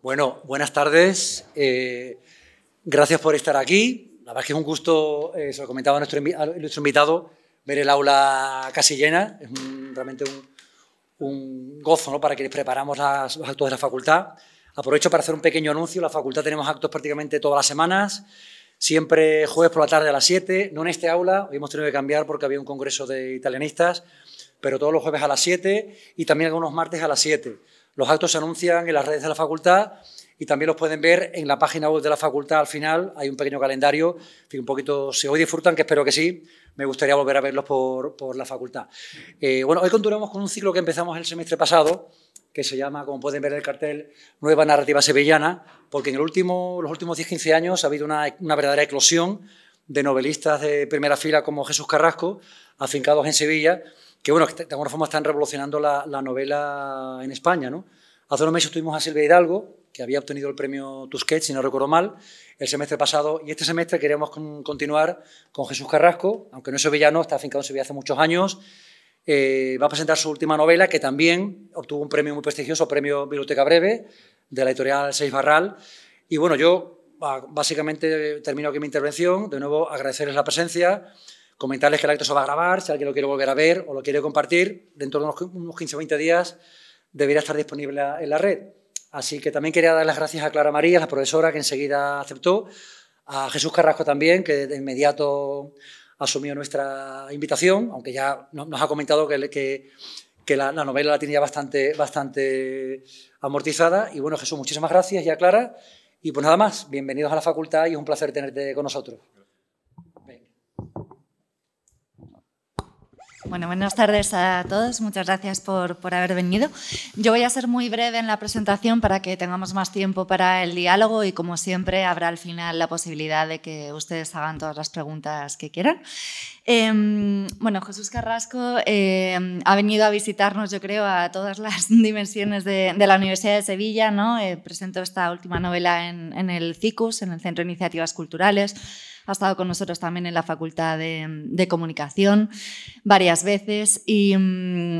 Bueno, buenas tardes. Gracias por estar aquí. La verdad es que es un gusto, se lo comentaba a nuestro invitado, ver el aula casi llena. Es realmente un gozo, ¿no?, para quienes preparamos los actos de la facultad. Aprovecho para hacer un pequeño anuncio. La facultad tenemos actos prácticamente todas las semanas, siempre jueves por la tarde a las 7, no en este aula, hoy hemos tenido que cambiar porque había un congreso de italianistas, pero todos los jueves a las 7 y también algunos martes a las 7. Los actos se anuncian en las redes de la facultad y también los pueden ver en la página web de la facultad. Al final hay un pequeño calendario, en fin, un poquito, si hoy disfrutan, que espero que sí, me gustaría volver a verlos por la facultad. Bueno, hoy continuamos con un ciclo que empezamos el semestre pasado, que se llama, como pueden ver en el cartel, Nueva Narrativa Sevillana, porque en los últimos 10-15 años ha habido una verdadera eclosión de novelistas de primera fila como Jesús Carrasco, afincados en Sevilla, que bueno, de alguna forma están revolucionando la novela en España, ¿no? Hace unos meses tuvimos a Silvia Hidalgo, que había obtenido el premio Tusquets, si no recuerdo mal, el semestre pasado, y este semestre queremos continuar con Jesús Carrasco, aunque no es sevillano, está afincado en Sevilla hace muchos años. Va a presentar su última novela, que también obtuvo un premio muy prestigioso, premio Biblioteca Breve, de la editorial Seix Barral. Y bueno, yo básicamente termino aquí mi intervención. De nuevo, agradecerles la presencia, comentarles que el acto se va a grabar, si alguien lo quiere volver a ver o lo quiere compartir, dentro de unos 15 o 20 días debería estar disponible en la red. Así que también quería dar las gracias a Clara María, la profesora, que enseguida aceptó, a Jesús Carrasco también, que de inmediato asumió nuestra invitación, aunque ya nos ha comentado que la novela la tenía bastante amortizada. Y bueno, Jesús, muchísimas gracias, y a Clara. Y pues nada más, bienvenidos a la facultad y es un placer tenerte con nosotros. Bueno, buenas tardes a todos. Muchas gracias por haber venido. Yo voy a ser muy breve en la presentación para que tengamos más tiempo para el diálogo y, como siempre, habrá al final la posibilidad de que ustedes hagan todas las preguntas que quieran. Bueno, Jesús Carrasco ha venido a visitarnos, yo creo, a todas las dimensiones de la Universidad de Sevilla, ¿no? Presentó esta última novela en el CICUS, en el Centro de Iniciativas Culturales. Ha estado con nosotros también en la Facultad de Comunicación varias veces y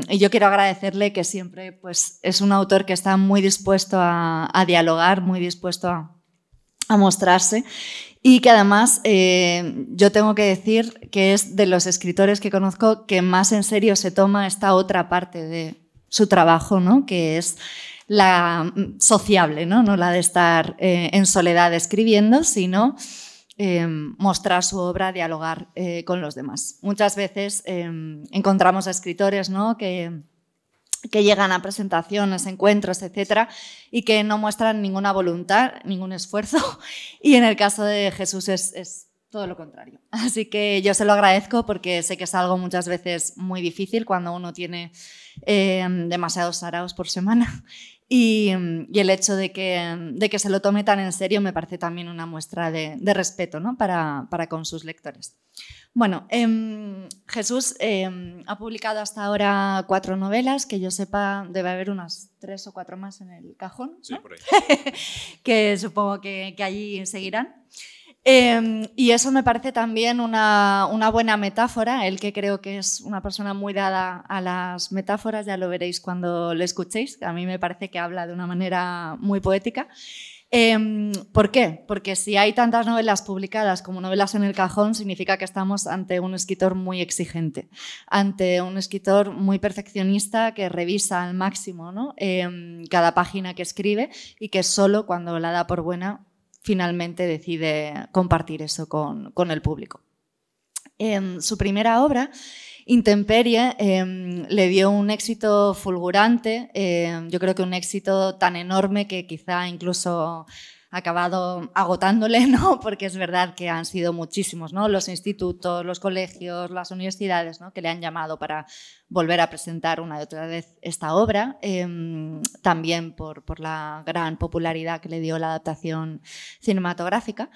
yo quiero agradecerle que siempre pues, es un autor que está muy dispuesto a dialogar, muy dispuesto a mostrarse, y que además yo tengo que decir que es de los escritores que conozco que más en serio se toma esta otra parte de su trabajo, ¿no?, que es la sociable, ¿no? No la de estar en soledad escribiendo, sino mostrar su obra, dialogar con los demás. Muchas veces encontramos a escritores, ¿no?, que llegan a presentaciones, encuentros, etcétera, y que no muestran ninguna voluntad, ningún esfuerzo, y en el caso de Jesús es todo lo contrario. Así que yo se lo agradezco porque sé que es algo muchas veces muy difícil cuando uno tiene demasiados saraos por semana. Y el hecho de que se lo tome tan en serio me parece también una muestra de respeto, ¿no?, para con sus lectores. Bueno, Jesús ha publicado hasta ahora 4 novelas, que yo sepa debe haber unas 3 o 4 más en el cajón, ¿no? Sí, por ahí. Que supongo que allí seguirán. Y eso me parece también una buena metáfora. Él, que creo que es una persona muy dada a las metáforas, ya lo veréis cuando lo escuchéis. A mí me parece que habla de una manera muy poética. ¿Por qué? Porque si hay tantas novelas publicadas como novelas en el cajón, significa que estamos ante un escritor muy exigente, ante un escritor muy perfeccionista que revisa al máximo, ¿no?, cada página que escribe, y que solo cuando la da por buena finalmente decide compartir eso con el público. Su primera obra, Intemperie, le dio un éxito fulgurante, yo creo que un éxito tan enorme que quizá incluso ha acabado agotándole, ¿no?, porque es verdad que han sido muchísimos, ¿no?, los institutos, los colegios, las universidades, ¿no?, que le han llamado para volver a presentar una y otra vez esta obra, también por la gran popularidad que le dio la adaptación cinematográfica.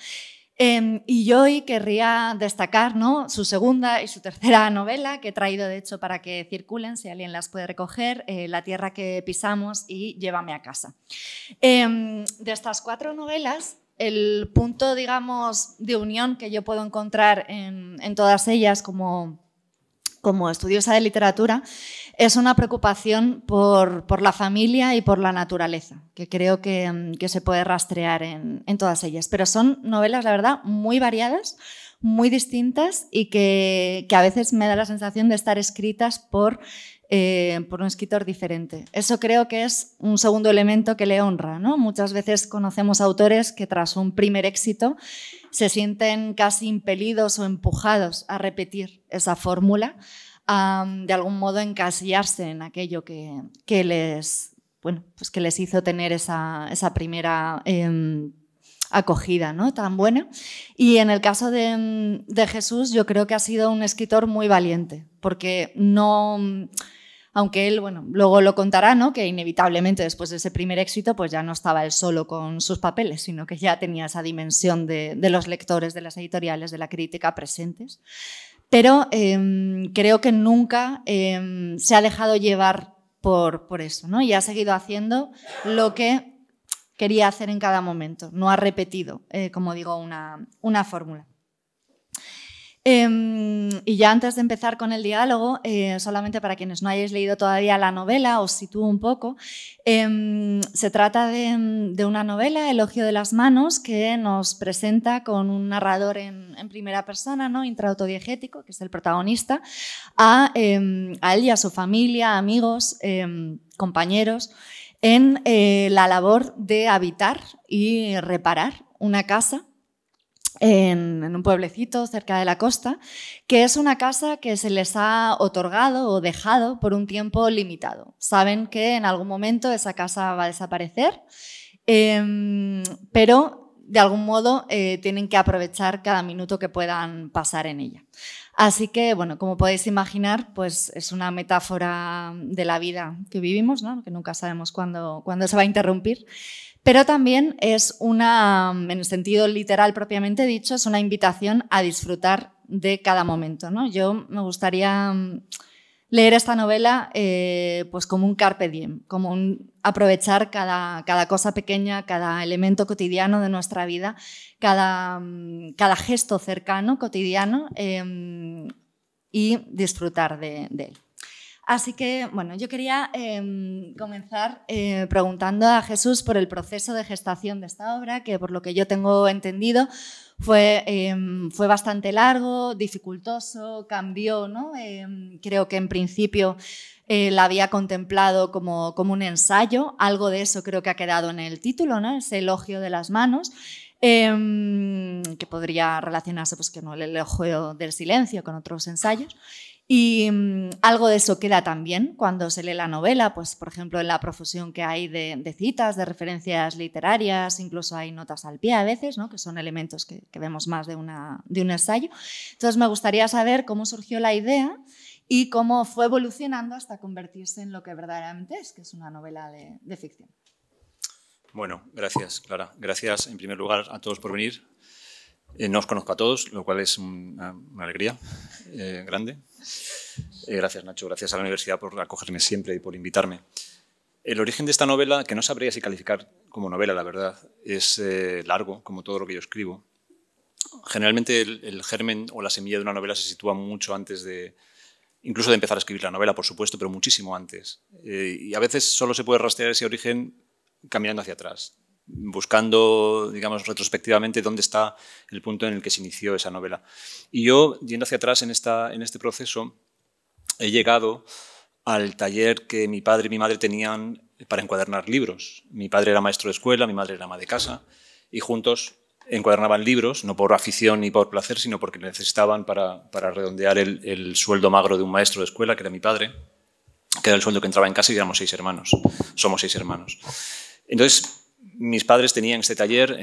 Y yo hoy querría destacar, ¿no?, su segunda y su tercera novela, que he traído de hecho para que circulen, si alguien las puede recoger, La tierra que pisamos y Llévame a casa. De estas 4 novelas, el punto, digamos, de unión que yo puedo encontrar en todas ellas como como estudiosa de literatura, es una preocupación por la familia y por la naturaleza, que creo que se puede rastrear en todas ellas. Pero son novelas, la verdad, muy variadas, muy distintas y que a veces me da la sensación de estar escritas por un escritor diferente. Eso creo que es un segundo elemento que le honra, ¿no? Muchas veces conocemos autores que tras un primer éxito se sienten casi impelidos o empujados a repetir esa fórmula, de algún modo encasillarse en aquello que les hizo tener esa primera acogida, ¿no? Tan buena. Y en el caso de Jesús, yo creo que ha sido un escritor muy valiente, porque no... Aunque él, bueno, luego lo contará, ¿no? Que inevitablemente después de ese primer éxito pues ya no estaba él solo con sus papeles, sino que ya tenía esa dimensión de los lectores, de las editoriales, de la crítica presentes. Pero creo que nunca se ha dejado llevar por eso, ¿no? Y ha seguido haciendo lo que quería hacer en cada momento. No ha repetido, como digo, una fórmula. Y ya antes de empezar con el diálogo, solamente para quienes no hayáis leído todavía la novela, os sitúo un poco. Se trata de una novela, Elogio de las manos, que nos presenta con un narrador en primera persona, ¿no? Intraautodiegético, que es el protagonista, a él y a su familia, amigos, compañeros, en la labor de habitar y reparar una casa en un pueblecito cerca de la costa, que es una casa que se les ha otorgado o dejado por un tiempo limitado. Saben que en algún momento esa casa va a desaparecer, pero de algún modo tienen que aprovechar cada minuto que puedan pasar en ella. Así que, bueno, como podéis imaginar, pues es una metáfora de la vida que vivimos, ¿no? Que nunca sabemos cuándo se va a interrumpir. Pero también es en el sentido literal propiamente dicho, es una invitación a disfrutar de cada momento, ¿no? Yo me gustaría leer esta novela pues como un carpe diem, como aprovechar cada cosa pequeña, cada elemento cotidiano de nuestra vida, cada gesto cercano, cotidiano, y disfrutar de él. Así que, bueno, yo quería comenzar preguntando a Jesús por el proceso de gestación de esta obra, que por lo que yo tengo entendido fue bastante largo, dificultoso, cambió, ¿no? Creo que en principio la había contemplado como un ensayo, algo de eso creo que ha quedado en el título, ¿no? Ese elogio de las manos. Que podría relacionarse pues, con el elogio del silencio, con otros ensayos. Y algo de eso queda también cuando se lee la novela, pues, por ejemplo, en la profusión que hay de citas, de referencias literarias, incluso hay notas al pie a veces, ¿no? Que son elementos que vemos más de un ensayo. Entonces, me gustaría saber cómo surgió la idea y cómo fue evolucionando hasta convertirse en lo que verdaderamente es, que es una novela de ficción. Bueno, gracias, Clara. Gracias, en primer lugar, a todos por venir. No os conozco a todos, lo cual es una alegría grande. Gracias, Nacho. Gracias a la universidad por acogerme siempre y por invitarme. El origen de esta novela, que no sabría si calificar como novela, la verdad, es largo, como todo lo que yo escribo. Generalmente el germen o la semilla de una novela se sitúa mucho antes incluso de empezar a escribir la novela, por supuesto, pero muchísimo antes. Y a veces solo se puede rastrear ese origen caminando hacia atrás, buscando, digamos, retrospectivamente dónde está el punto en el que se inició esa novela. Y yo, yendo hacia atrás en este proceso, he llegado al taller que mi padre y mi madre tenían para encuadernar libros. Mi padre era maestro de escuela, mi madre era ama de casa, y juntos encuadernaban libros, no por afición ni por placer, sino porque necesitaban para redondear el sueldo magro de un maestro de escuela, que era mi padre, que era el sueldo que entraba en casa, y éramos 6 hermanos. Somos 6 hermanos. Entonces, mis padres tenían este taller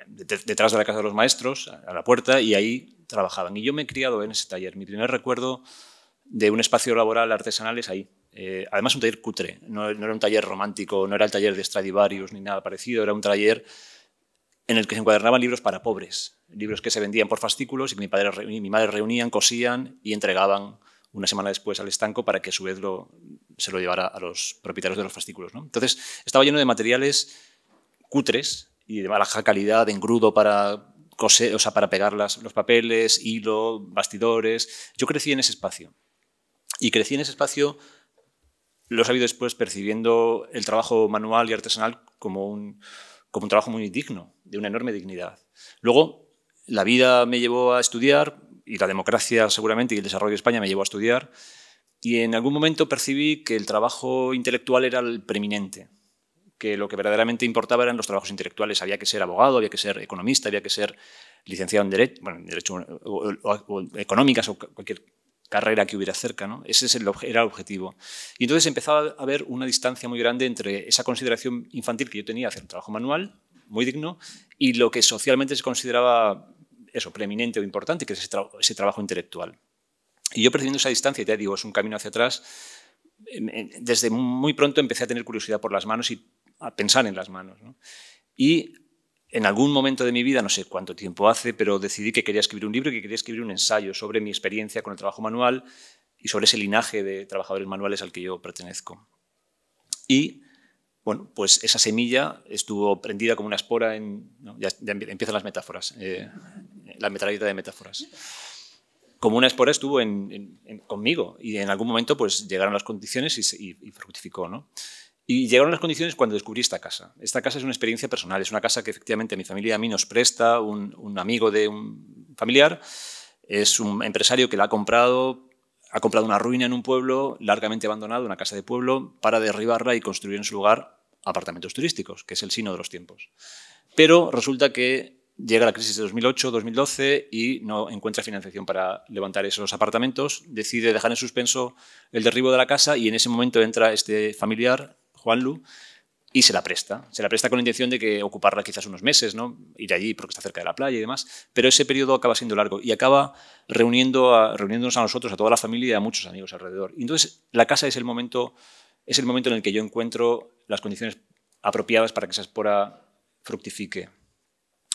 detrás de la casa de los maestros, a la puerta, y ahí trabajaban. Y yo me he criado en ese taller. Mi primer recuerdo de un espacio laboral artesanal es ahí. Además, un taller cutre. No era un taller romántico, no era el taller de Stradivarius ni nada parecido. Era un taller en el que se encuadernaban libros para pobres, libros que se vendían por fascículos y que mi padre y mi madre reunían, cosían y entregaban una semana después al estanco para que a su vez se lo llevara a los propietarios de los fascículos, ¿no? Entonces, estaba lleno de materiales cutres y de baja calidad, de engrudo para coser, o sea, para pegar los papeles, hilo, bastidores. Yo crecí en ese espacio. Y crecí en ese espacio, lo he sabido después, percibiendo el trabajo manual y artesanal como un trabajo muy digno, de una enorme dignidad. Luego, la vida me llevó a estudiar, y la democracia seguramente, y el desarrollo de España me llevó a estudiar, y en algún momento percibí que el trabajo intelectual era el preeminente, que lo que verdaderamente importaba eran los trabajos intelectuales. Había que ser abogado, había que ser economista, había que ser licenciado en Derecho o Económicas o cualquier carrera que hubiera cerca, ¿no? Ese era el objetivo. Y entonces empezaba a haber una distancia muy grande entre esa consideración infantil que yo tenía hacia el trabajo manual, muy digno, y lo que socialmente se consideraba eso, preeminente o importante, que es ese trabajo intelectual. Y yo percibiendo esa distancia, ya digo, es un camino hacia atrás, desde muy pronto empecé a tener curiosidad por las manos y a pensar en las manos, ¿no? Y en algún momento de mi vida, no sé cuánto tiempo hace, pero decidí que quería escribir un libro y que quería escribir un ensayo sobre mi experiencia con el trabajo manual y sobre ese linaje de trabajadores manuales al que yo pertenezco. Y, bueno, pues esa semilla estuvo prendida como una espora ¿no? Ya empiezan las metáforas, la metralleta de metáforas. Como una espora estuvo conmigo y en algún momento pues llegaron las condiciones y fructificó, ¿no? Y llegaron las condiciones cuando descubrí esta casa. Esta casa es una experiencia personal, es una casa que efectivamente mi familia a mí nos presta, un amigo de un familiar, es un empresario que la ha comprado una ruina en un pueblo largamente abandonado, una casa de pueblo, para derribarla y construir en su lugar apartamentos turísticos, que es el signo de los tiempos. Pero resulta que llega la crisis de 2008-2012 y no encuentra financiación para levantar esos apartamentos, decide dejar en suspenso el derribo de la casa y en ese momento entra este familiar, Juanlu, y se la presta con la intención de que ocuparla quizás unos meses, ¿no? Ir allí porque está cerca de la playa y demás, pero ese periodo acaba siendo largo y acaba reuniéndonos a nosotros, a toda la familia y a muchos amigos alrededor. Y entonces la casa es el momento en el que yo encuentro las condiciones apropiadas para que esa espora fructifique.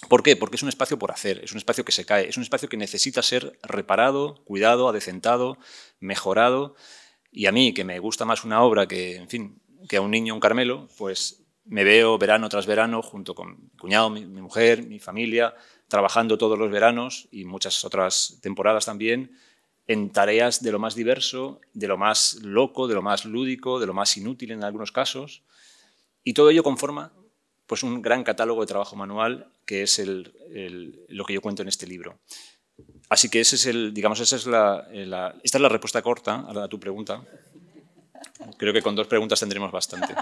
¿Por qué? Porque es un espacio por hacer, es un espacio que se cae, es un espacio que necesita ser reparado, cuidado, adecentado, mejorado. Y a mí, que me gusta más una obra que, en fin, que a un niño un Carmelo, pues me veo verano tras verano junto con mi cuñado, mi mujer, mi familia, trabajando todos los veranos y muchas otras temporadas también en tareas de lo más diverso, de lo más loco, de lo más lúdico, de lo más inútil en algunos casos. Y todo ello conforma pues un gran catálogo de trabajo manual que es lo que yo cuento en este libro. Así que esta es la respuesta corta a tu pregunta. Creo que con 2 preguntas tendremos bastante.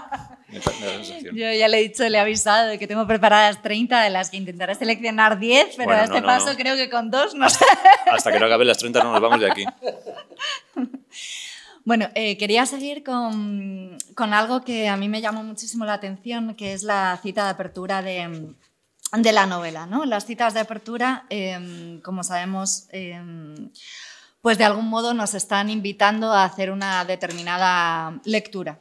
Me da la sensación. Yo ya le he dicho, le he avisado de que tengo preparadas 30, de las que intentaré seleccionar 10, pero bueno, a este paso creo que con 2 no. Hasta que no acaben las 30 no nos vamos de aquí. Bueno, quería seguir con algo que a mí me llamó muchísimo la atención, que es la cita de apertura de la novela, ¿no? Las citas de apertura, como sabemos, pues de algún modo nos están invitando a hacer una determinada lectura.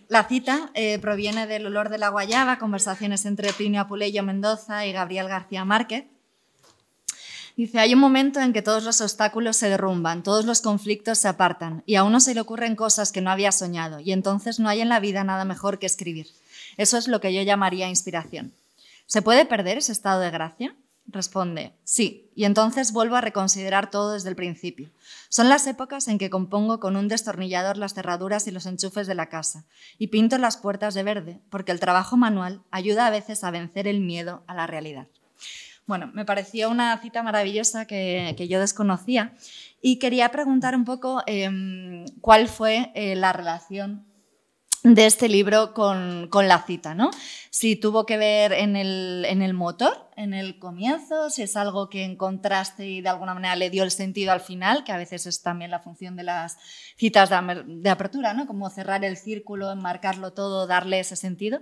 La cita proviene del Olor de la guayaba, conversaciones entre Plinio Apuleyo Mendoza y Gabriel García Márquez. Dice, hay un momento en que todos los obstáculos se derrumban, todos los conflictos se apartan y a uno se le ocurren cosas que no había soñado y entonces no hay en la vida nada mejor que escribir. Eso es lo que yo llamaría inspiración. ¿Se puede perder ese estado de gracia? Responde, sí, y entonces vuelvo a reconsiderar todo desde el principio. Son las épocas en que compongo con un destornillador las cerraduras y los enchufes de la casa y pinto las puertas de verde, porque el trabajo manual ayuda a veces a vencer el miedo a la realidad. Bueno, me pareció una cita maravillosa que yo desconocía y quería preguntar un poco cuál fue la relación de este libro con la cita, ¿no? Si tuvo que ver en el motor, en el comienzo, si es algo que encontraste y de alguna manera le dio el sentido al final, que a veces es también la función de las citas de apertura, ¿no? Como cerrar el círculo, enmarcarlo todo, darle ese sentido.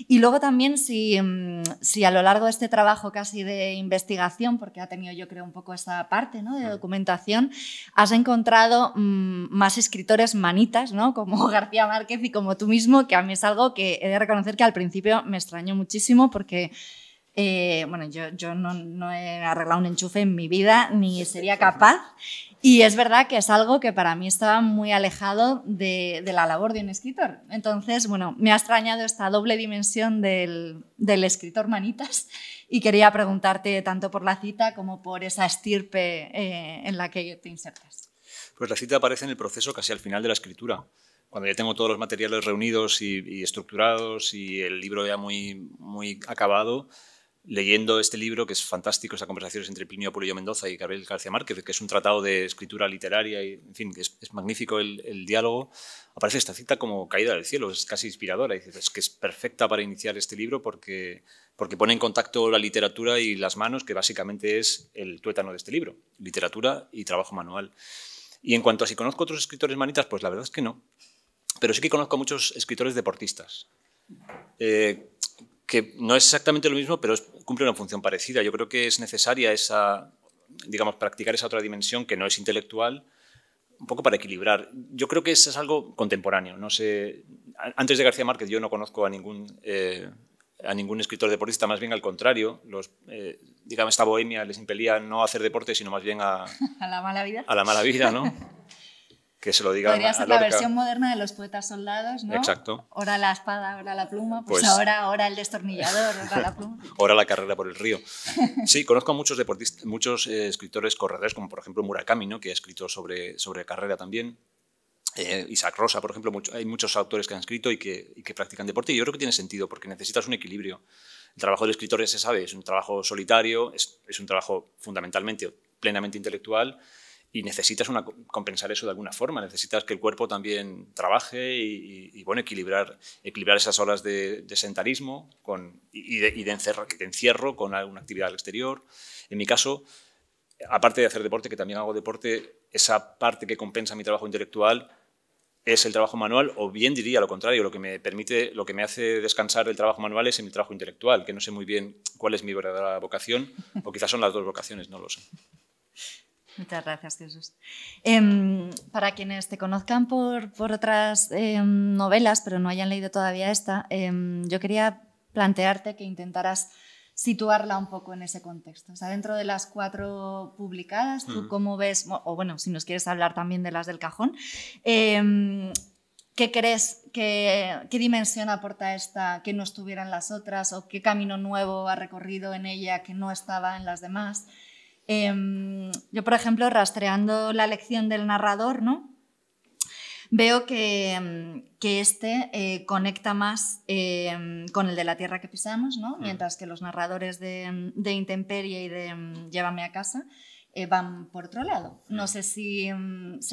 Y luego también si a lo largo de este trabajo casi de investigación, porque ha tenido yo creo un poco esa parte, ¿no? De documentación, has encontrado más escritores manitas, ¿no? Como García Márquez y como tú mismo, que a mí es algo que he de reconocer que al principio me extrañó muchísimo porque bueno, yo no he arreglado un enchufe en mi vida ni sería capaz y es verdad que es algo que para mí estaba muy alejado de la labor de un escritor. Entonces, bueno, me ha extrañado esta doble dimensión del escritor manitas y quería preguntarte tanto por la cita como por esa estirpe en la que te insertas. Pues la cita aparece en el proceso casi al final de la escritura, cuando ya tengo todos los materiales reunidos y estructurados y el libro ya muy acabado, leyendo este libro, que es fantástico, estas conversaciones entre Plinio Apulio Mendoza y Gabriel García Márquez, que es un tratado de escritura literaria, y, en fin, que es magnífico el diálogo, aparece esta cita como caída del cielo, es casi inspiradora. Y dices, es que es perfecta para iniciar este libro porque pone en contacto la literatura y las manos, que básicamente es el tuétano de este libro, literatura y trabajo manual. Y en cuanto a si conozco otros escritores manitas, pues la verdad es que no. Pero sí que conozco a muchos escritores deportistas. Que no es exactamente lo mismo, pero cumple una función parecida. Yo creo que es necesaria practicar esa otra dimensión que no es intelectual, un poco para equilibrar. Yo creo que eso es algo contemporáneo. No sé, antes de García Márquez yo no conozco a ningún escritor deportista, más bien al contrario. Esta bohemia les impelía no a hacer deporte, sino más bien a la mala vida. A la mala vida, ¿no? Que se lo digan Podría ser a Lorca. la versión moderna de los poetas soldados, ¿no? Exacto. Ora la espada, ora la pluma, pues ahora el destornillador, ora la pluma. Ora la carrera por el río. Sí, conozco a muchos deportistas, muchos escritores corredores, como por ejemplo Murakami, ¿no? Que ha escrito sobre carrera también. Isaac Rosa, por ejemplo, hay muchos autores que han escrito y que practican deporte, y yo creo que tiene sentido porque necesitas un equilibrio. El trabajo del escritor, ya se sabe, es un trabajo solitario, es un trabajo fundamentalmente, plenamente intelectual, y necesitas compensar eso de alguna forma. Necesitas que el cuerpo también trabaje y equilibrar esas horas de sedentarismo y de encierro con alguna actividad al exterior. En mi caso, aparte de hacer deporte, que también hago deporte, esa parte que compensa mi trabajo intelectual es el trabajo manual, o bien diría lo contrario, lo que me hace descansar del trabajo manual es en mi trabajo intelectual, que no sé muy bien cuál es mi verdadera vocación, o quizás son las dos vocaciones, no lo sé. Muchas gracias, Jesús. Para quienes te conozcan por otras novelas, pero no hayan leído todavía esta, yo quería plantearte que intentaras situarla un poco en ese contexto. O sea, dentro de las 4 publicadas, ¿tú cómo ves, o bueno, si nos quieres hablar también de las del cajón, ¿qué crees, qué dimensión aporta esta que no estuviera en las otras, o qué camino nuevo ha recorrido en ella que no estaba en las demás? Yo, por ejemplo, rastreando la elección del narrador, ¿no? Veo que conecta más con el de La tierra que pisamos, ¿no? Mientras que los narradores de Intemperie y de Llévame a casa van por otro lado. No sé si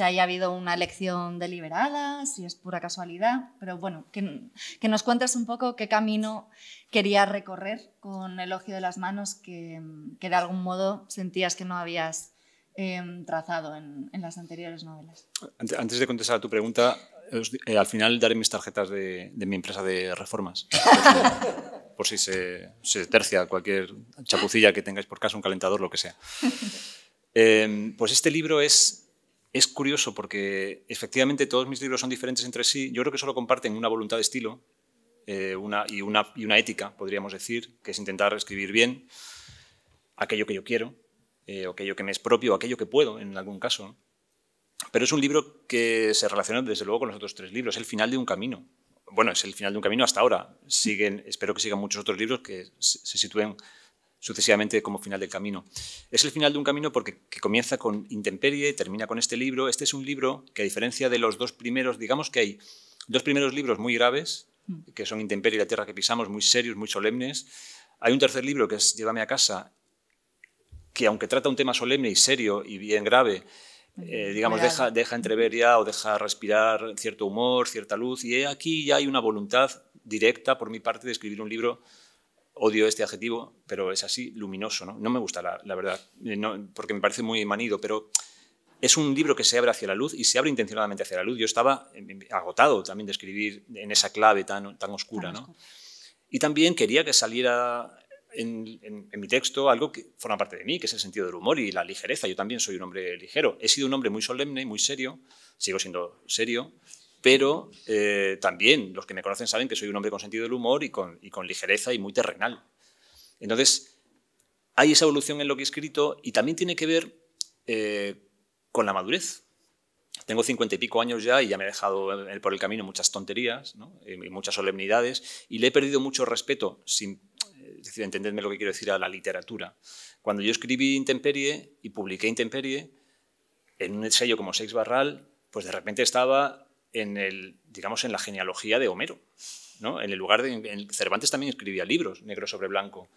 haya habido una elección deliberada, si es pura casualidad, pero bueno, que nos cuentes un poco qué camino querías recorrer con Elogio de las manos que de algún modo sentías que no habías trazado en las anteriores novelas. Antes de contestar a tu pregunta, al final daré mis tarjetas de mi empresa de reformas, por si se tercia cualquier chapucilla que tengáis por casa, un calentador, lo que sea. Pues este libro es curioso porque efectivamente todos mis libros son diferentes entre sí. Yo creo que solo comparten una voluntad de estilo y una ética, podríamos decir, que es intentar escribir bien aquello que yo quiero, aquello que me es propio, aquello que puedo en algún caso, ¿no? Pero es un libro que se relaciona desde luego con los otros 3 libros, es el final de un camino. Bueno, es el final de un camino hasta ahora. Espero que sigan muchos otros libros que se sitúen sucesivamente como final del camino. Es el final de un camino porque que comienza con Intemperie y termina con este libro. Este es un libro que, a diferencia de los 2 primeros, digamos que hay 2 primeros libros muy graves, que son Intemperie y La tierra que pisamos, muy serios, muy solemnes. Hay un tercer libro que es Llévame a casa, que aunque trata un tema solemne y serio y bien grave, deja entrever ya o deja respirar cierto humor, cierta luz. Y aquí ya hay una voluntad directa por mi parte de escribir un libro, odio este adjetivo, pero es así, luminoso, ¿no? No me gusta, la verdad, porque me parece muy manido, pero es un libro que se abre hacia la luz y se abre intencionadamente hacia la luz. Yo estaba agotado también de escribir en esa clave tan oscura, ¿no? Y también quería que saliera en mi texto algo que forma parte de mí, que es el sentido del humor y la ligereza. Yo también soy un hombre ligero. He sido un hombre muy solemne, muy serio, sigo siendo serio, pero también los que me conocen saben que soy un hombre con sentido del humor y con ligereza y muy terrenal. Entonces, hay esa evolución en lo que he escrito y también tiene que ver con la madurez. Tengo 50 y pico años ya y ya me he dejado por el camino muchas tonterías, ¿no? Y muchas solemnidades, y le he perdido mucho respeto, es decir, entendedme lo que quiero decir, a la literatura. Cuando yo escribí Intemperie y publiqué Intemperie, en un sello como Seix Barral, pues de repente estaba en la genealogía de Homero, ¿no? En el lugar de Cervantes también escribía libros, negro sobre blanco.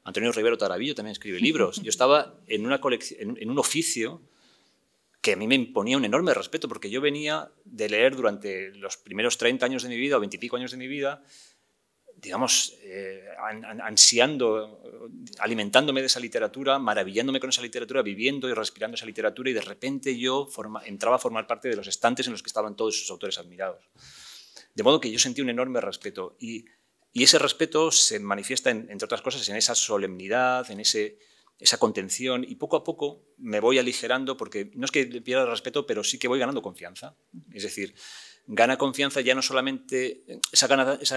Antonio Rivero Tarabillo también escribe libros. Yo estaba en una colección, en un oficio que a mí me imponía un enorme respeto, porque yo venía de leer durante los primeros 30 años de mi vida o 20 y pico años de mi vida, digamos, ansiando, alimentándome de esa literatura, maravillándome con esa literatura, viviendo y respirando esa literatura, y de repente yo entraba a formar parte de los estantes en los que estaban todos esos autores admirados. De modo que yo sentí un enorme respeto, y ese respeto se manifiesta, entre otras cosas, en esa solemnidad, en esa contención, y poco a poco me voy aligerando, porque no es que pierda el respeto, pero sí que voy ganando confianza. Es decir, gana confianza ya no solamente... Esa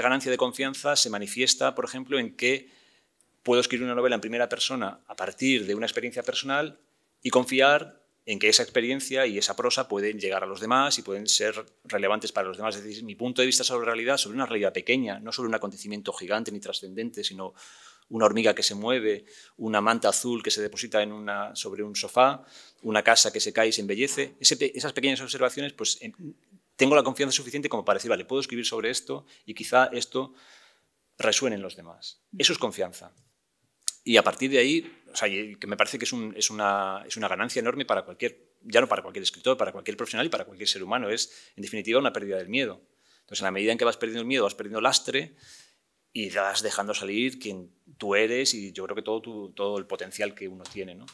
ganancia de confianza se manifiesta, por ejemplo, en que puedo escribir una novela en primera persona a partir de una experiencia personal y confiar en que esa experiencia y esa prosa pueden llegar a los demás y pueden ser relevantes para los demás. Es decir, mi punto de vista sobre una realidad pequeña, no sobre un acontecimiento gigante ni trascendente, sino una hormiga que se mueve, una manta azul que se deposita sobre un sofá, una casa que se cae y se embellece. Esas pequeñas observaciones, pues tengo la confianza suficiente como para decir, vale, puedo escribir sobre esto y quizá esto resuene en los demás. Eso es confianza. Y a partir de ahí, o sea, que me parece que es una ganancia enorme para ya no para cualquier escritor, para cualquier profesional y para cualquier ser humano. Es, en definitiva, una pérdida del miedo. Entonces, en la medida en que vas perdiendo el miedo, vas perdiendo lastre y vas dejando salir quien tú eres y yo creo que todo el potencial que uno tiene, ¿no?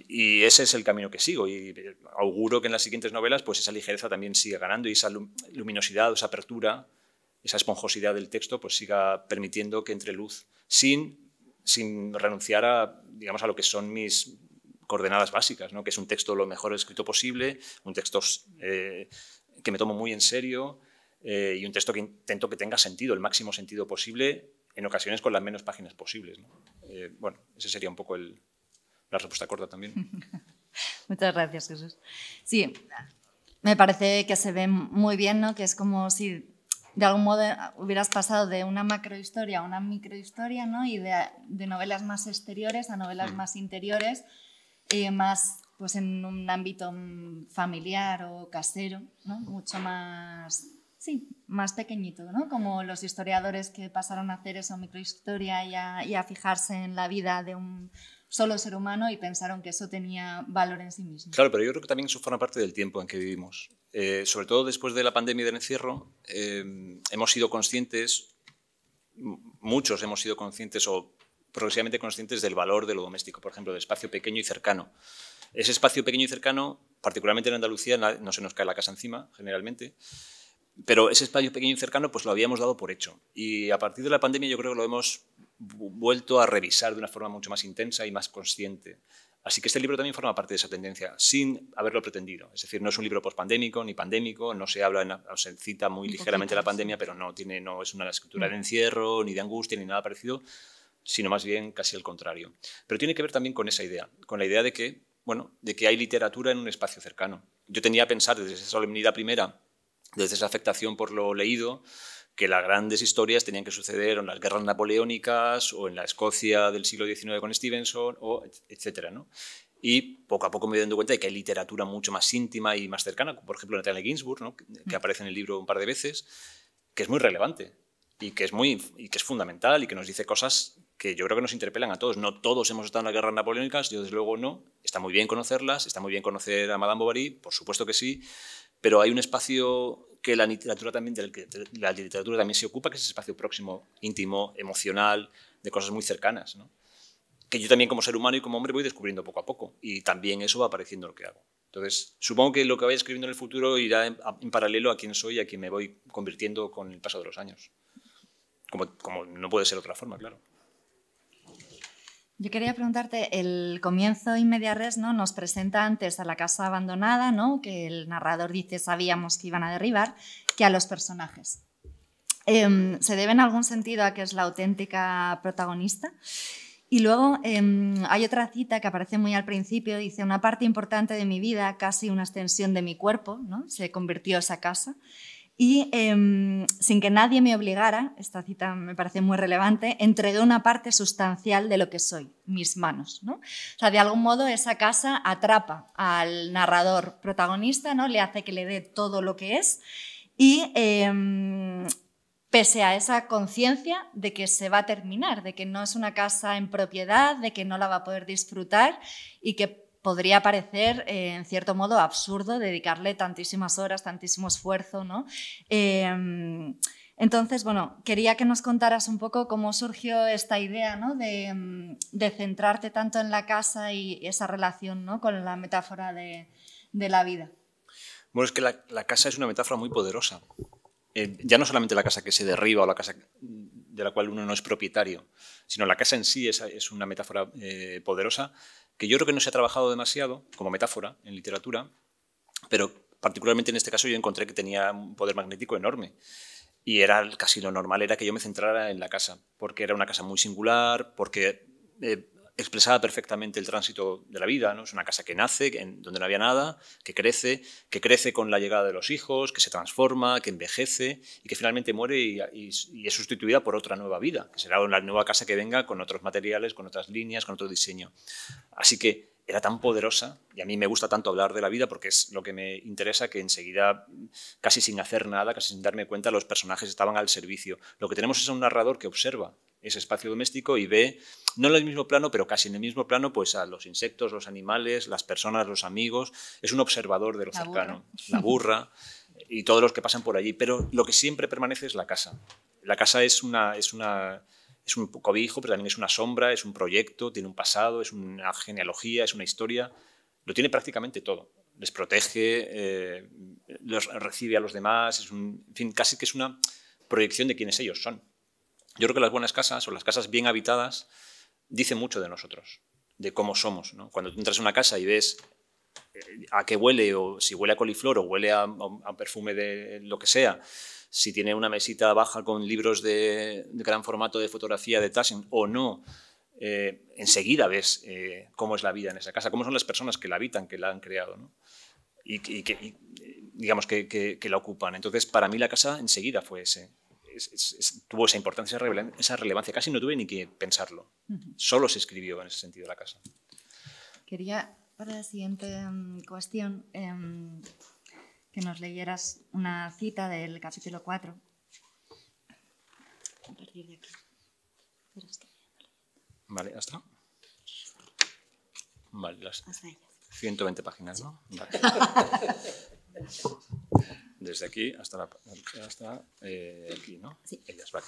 Y ese es el camino que sigo, y auguro que en las siguientes novelas pues esa ligereza también siga ganando, y esa luminosidad, esa apertura, esa esponjosidad del texto pues siga permitiendo que entre luz sin renunciar a lo que son mis coordenadas básicas, ¿no? Que es un texto lo mejor escrito posible, un texto que me tomo muy en serio, y un texto que intento que tenga sentido, el máximo sentido posible, en ocasiones con las menos páginas posibles, ¿no? Bueno, ese sería un poco la respuesta corta también. Muchas gracias, Jesús. Sí, me parece que se ve muy bien, ¿no? Que es como si de algún modo hubieras pasado de una macrohistoria a una microhistoria, ¿no? Y de novelas más exteriores a novelas más interiores, más pues en un ámbito familiar o casero, ¿no? Mucho más... Sí, más pequeñito, ¿no? Como los historiadores que pasaron a hacer esa microhistoria y a fijarse en la vida de un solo ser humano y pensaron que eso tenía valor en sí mismo. Claro, pero yo creo que también eso forma parte del tiempo en que vivimos. Sobre todo después de la pandemia y del encierro, hemos sido conscientes, muchos hemos sido conscientes o progresivamente conscientes del valor de lo doméstico, por ejemplo, del espacio pequeño y cercano. Ese espacio pequeño y cercano, particularmente en Andalucía, no se nos cae la casa encima, generalmente, pero ese espacio pequeño y cercano pues lo habíamos dado por hecho. Y a partir de la pandemia yo creo que lo hemos vuelto a revisar de una forma mucho más intensa y más consciente. Así que este libro también forma parte de esa tendencia, sin haberlo pretendido. Es decir, no es un libro pospandémico ni pandémico, no se habla, se cita muy ligeramente la pandemia, pero no es una escritura de encierro, ni de angustia, ni nada parecido, sino más bien casi al contrario. Pero tiene que ver también con esa idea, con la idea de que, de que hay literatura en un espacio cercano. Yo tendía a pensar desde esa solemnidad primera, desde esa afectación por lo leído, que las grandes historias tenían que suceder en las guerras napoleónicas o en la Escocia del siglo XIX con Stevenson, etcétera, ¿no? Y poco a poco me doy dando cuenta de que hay literatura mucho más íntima y más cercana, como por ejemplo Natalia Ginzburg, ¿no? que aparece en el libro un par de veces, que es muy relevante y que es fundamental y que nos dice cosas que yo creo que nos interpelan a todos. No todos hemos estado en las guerras napoleónicas, yo desde luego no. Está muy bien conocerlas, está muy bien conocer a Madame Bovary, por supuesto que sí, pero hay un espacio que la literatura también se ocupa, que es ese espacio próximo, íntimo, emocional, de cosas muy cercanas, ¿no? Que yo también como ser humano y como hombre voy descubriendo poco a poco, y también eso va apareciendo en lo que hago. Entonces, supongo que lo que vaya escribiendo en el futuro irá en paralelo a quién soy y a quién me voy convirtiendo con el paso de los años. Como no puede ser de otra forma, claro. Yo quería preguntarte, el comienzo in media res, ¿no? Nos presenta antes a la casa abandonada, ¿no? Que el narrador dice sabíamos que iban a derribar, que a los personajes. ¿Se debe en algún sentido a que es la auténtica protagonista? Y luego hay otra cita que aparece muy al principio, dice una parte importante de mi vida, casi una extensión de mi cuerpo, ¿no? Se convirtió esa casa. Y sin que nadie me obligara, esta cita me parece muy relevante, entregué una parte sustancial de lo que soy, mis manos, ¿no? O sea, de algún modo esa casa atrapa al narrador protagonista, ¿no? Le hace que le dé todo lo que es y pese a esa conciencia de que se va a terminar, de que no es una casa en propiedad, de que no la va a poder disfrutar y que podría parecer, en cierto modo, absurdo dedicarle tantísimas horas, tantísimo esfuerzo, ¿no? Entonces, bueno, quería que nos contaras un poco cómo surgió esta idea, ¿no? de centrarte tanto en la casa y esa relación, ¿no? con la metáfora de la vida. Bueno, es que la casa es una metáfora muy poderosa. Ya no solamente la casa que se derriba o la casa de la cual uno no es propietario, sino la casa en sí es una metáfora poderosa que yo creo que no se ha trabajado demasiado como metáfora en literatura, pero particularmente en este caso yo encontré que tenía un poder magnético enorme. Y era casi lo normal era que yo me centrara en la casa, porque era una casa muy singular, porque expresaba perfectamente el tránsito de la vida, ¿no? Es una casa que nace, donde no había nada, que crece con la llegada de los hijos, que se transforma, que envejece y que finalmente muere y es sustituida por otra nueva vida, que será una nueva casa que venga con otros materiales, con otras líneas, con otro diseño. Así que era tan poderosa, y a mí me gusta tanto hablar de la vida porque es lo que me interesa, que enseguida, casi sin hacer nada, casi sin darme cuenta, los personajes estaban al servicio. Lo que tenemos es un narrador que observa ese espacio doméstico y ve, no en el mismo plano, pero casi en el mismo plano, pues a los insectos, los animales, las personas, los amigos. Es un observador de lo cercano. La burra y todos los que pasan por allí. Pero lo que siempre permanece es la casa. La casa es un cobijo, pero también es una sombra, es un proyecto, tiene un pasado, es una genealogía, es una historia. Lo tiene prácticamente todo. Les protege, los recibe a los demás, en fin, casi que es una proyección de quienes ellos son. Yo creo que las buenas casas o las casas bien habitadas dicen mucho de nosotros, de cómo somos, ¿no? Cuando tú entras a una casa y ves a qué huele, o si huele a coliflor o huele a perfume de lo que sea, si tiene una mesita baja con libros de gran formato de fotografía de Taschen o no, enseguida ves cómo es la vida en esa casa, cómo son las personas que la habitan, que la han creado, ¿no? y digamos que la ocupan. Entonces, para mí la casa enseguida fue tuvo esa importancia, esa relevancia. Casi no tuve ni que pensarlo. Solo se escribió en ese sentido la casa. Quería, para la siguiente cuestión, que nos leyeras una cita del capítulo 4. A partir de aquí. Vale, ¿hasta? Vale, las hasta 120 páginas, ¿no? Vale. Desde aquí hasta aquí, ¿no? Sí. Ellas, vale.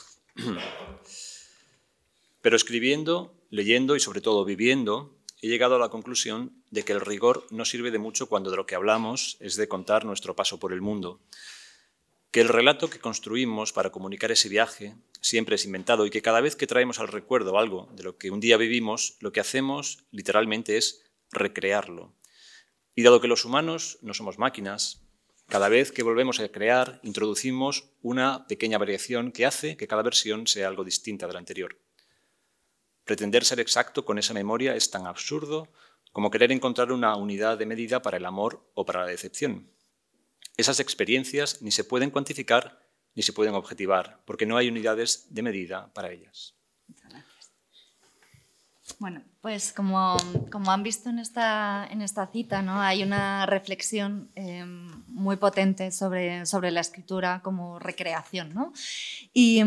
Pero escribiendo, leyendo y sobre todo viviendo, he llegado a la conclusión de que el rigor no sirve de mucho cuando de lo que hablamos es de contar nuestro paso por el mundo. Que el relato que construimos para comunicar ese viaje siempre es inventado y que cada vez que traemos al recuerdo algo de lo que un día vivimos, lo que hacemos literalmente es recrearlo. Y dado que los humanos no somos máquinas, cada vez que volvemos a crear, introducimos una pequeña variación que hace que cada versión sea algo distinta de la anterior. Pretender ser exacto con esa memoria es tan absurdo como querer encontrar una unidad de medida para el amor o para la decepción. Esas experiencias ni se pueden cuantificar ni se pueden objetivar, porque no hay unidades de medida para ellas. Muchas gracias. Bueno, pues como han visto en esta cita, ¿no? Hay una reflexión muy potente sobre la escritura como recreación, ¿no? Y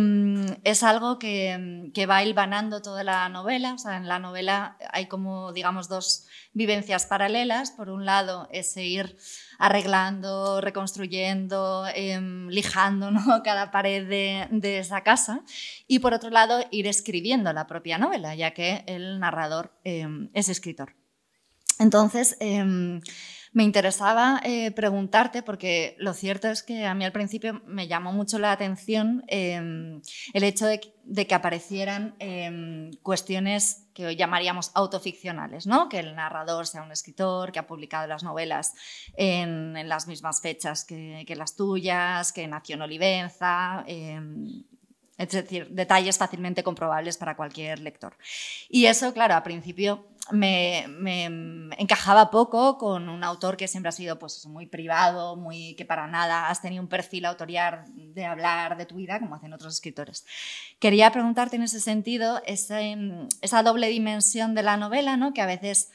es algo que va hilvanando toda la novela. O sea, en la novela hay como, digamos, dos vivencias paralelas. Por un lado, ese ir arreglando, reconstruyendo, lijando, ¿no? cada pared de esa casa. Y por otro lado, ir escribiendo la propia novela, ya que el narrador es escritor. Entonces, me interesaba preguntarte, porque lo cierto es que a mí al principio me llamó mucho la atención el hecho de que aparecieran cuestiones que hoy llamaríamos autoficcionales, ¿no? Que el narrador sea un escritor, que ha publicado las novelas en las mismas fechas que las tuyas, que nació en Olivenza, Es decir, detalles fácilmente comprobables para cualquier lector. Y eso, claro, al principio me encajaba poco con un autor que siempre ha sido pues, muy privado, que para nada has tenido un perfil autorial de hablar de tu vida, como hacen otros escritores. Quería preguntarte en ese sentido, esa doble dimensión de la novela, ¿no? Que a veces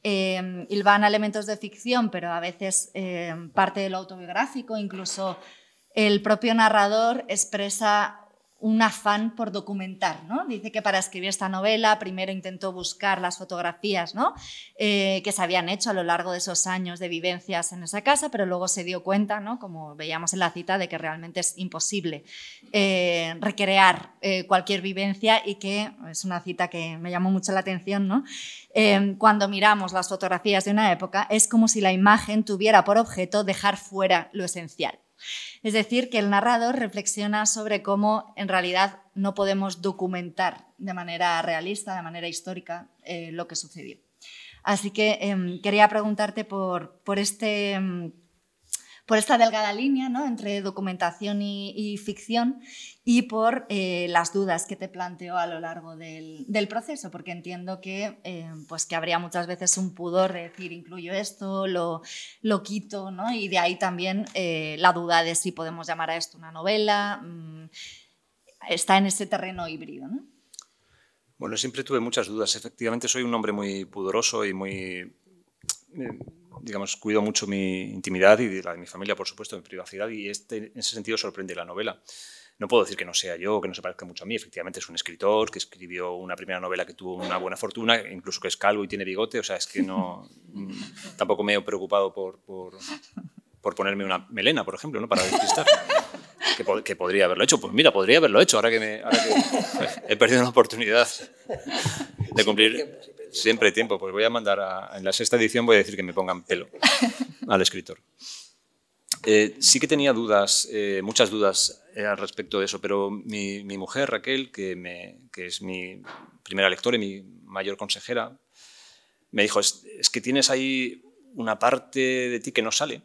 hilvana elementos de ficción, pero a veces parte de lo autobiográfico, incluso el propio narrador expresa un afán por documentar, ¿no? Dice que para escribir esta novela primero intentó buscar las fotografías, ¿no? Que se habían hecho a lo largo de esos años de vivencias en esa casa, pero luego se dio cuenta, ¿no? Como veíamos en la cita, de que realmente es imposible recrear cualquier vivencia, y que es una cita que me llamó mucho la atención, ¿no? Cuando miramos las fotografías de una época es como si la imagen tuviera por objeto dejar fuera lo esencial. Es decir, que el narrador reflexiona sobre cómo en realidad no podemos documentar de manera realista, de manera histórica, lo que sucedió. Así que quería preguntarte por esta delgada línea, ¿no? Entre documentación y ficción, y por las dudas que te planteó a lo largo del proceso, porque entiendo que habría muchas veces un pudor de decir incluyo esto, lo quito, ¿no? Y de ahí también la duda de si podemos llamar a esto una novela. Está en ese terreno híbrido, ¿no? Bueno, siempre tuve muchas dudas. Efectivamente, soy un hombre muy pudoroso y muy, digamos, cuido mucho mi intimidad y de la de mi familia, por supuesto, mi privacidad, y en ese sentido sorprende la novela. No puedo decir que no sea yo, que no se parezca mucho a mí. Efectivamente es un escritor que escribió una primera novela que tuvo una buena fortuna, incluso que es calvo y tiene bigote, o sea, es que no... Tampoco me he preocupado por ponerme una melena, por ejemplo, ¿no? Para despistar. Que podría haberlo hecho. Pues mira, podría haberlo hecho, ahora que he perdido una oportunidad de cumplir siempre tiempo. Pues voy a mandar en la 6ª edición voy a decir que me pongan pelo al escritor. Sí que tenía dudas, muchas dudas al respecto de eso, pero mi mujer, Raquel, que es mi primera lectora y mi mayor consejera, me dijo, es que tienes ahí una parte de ti que no sale,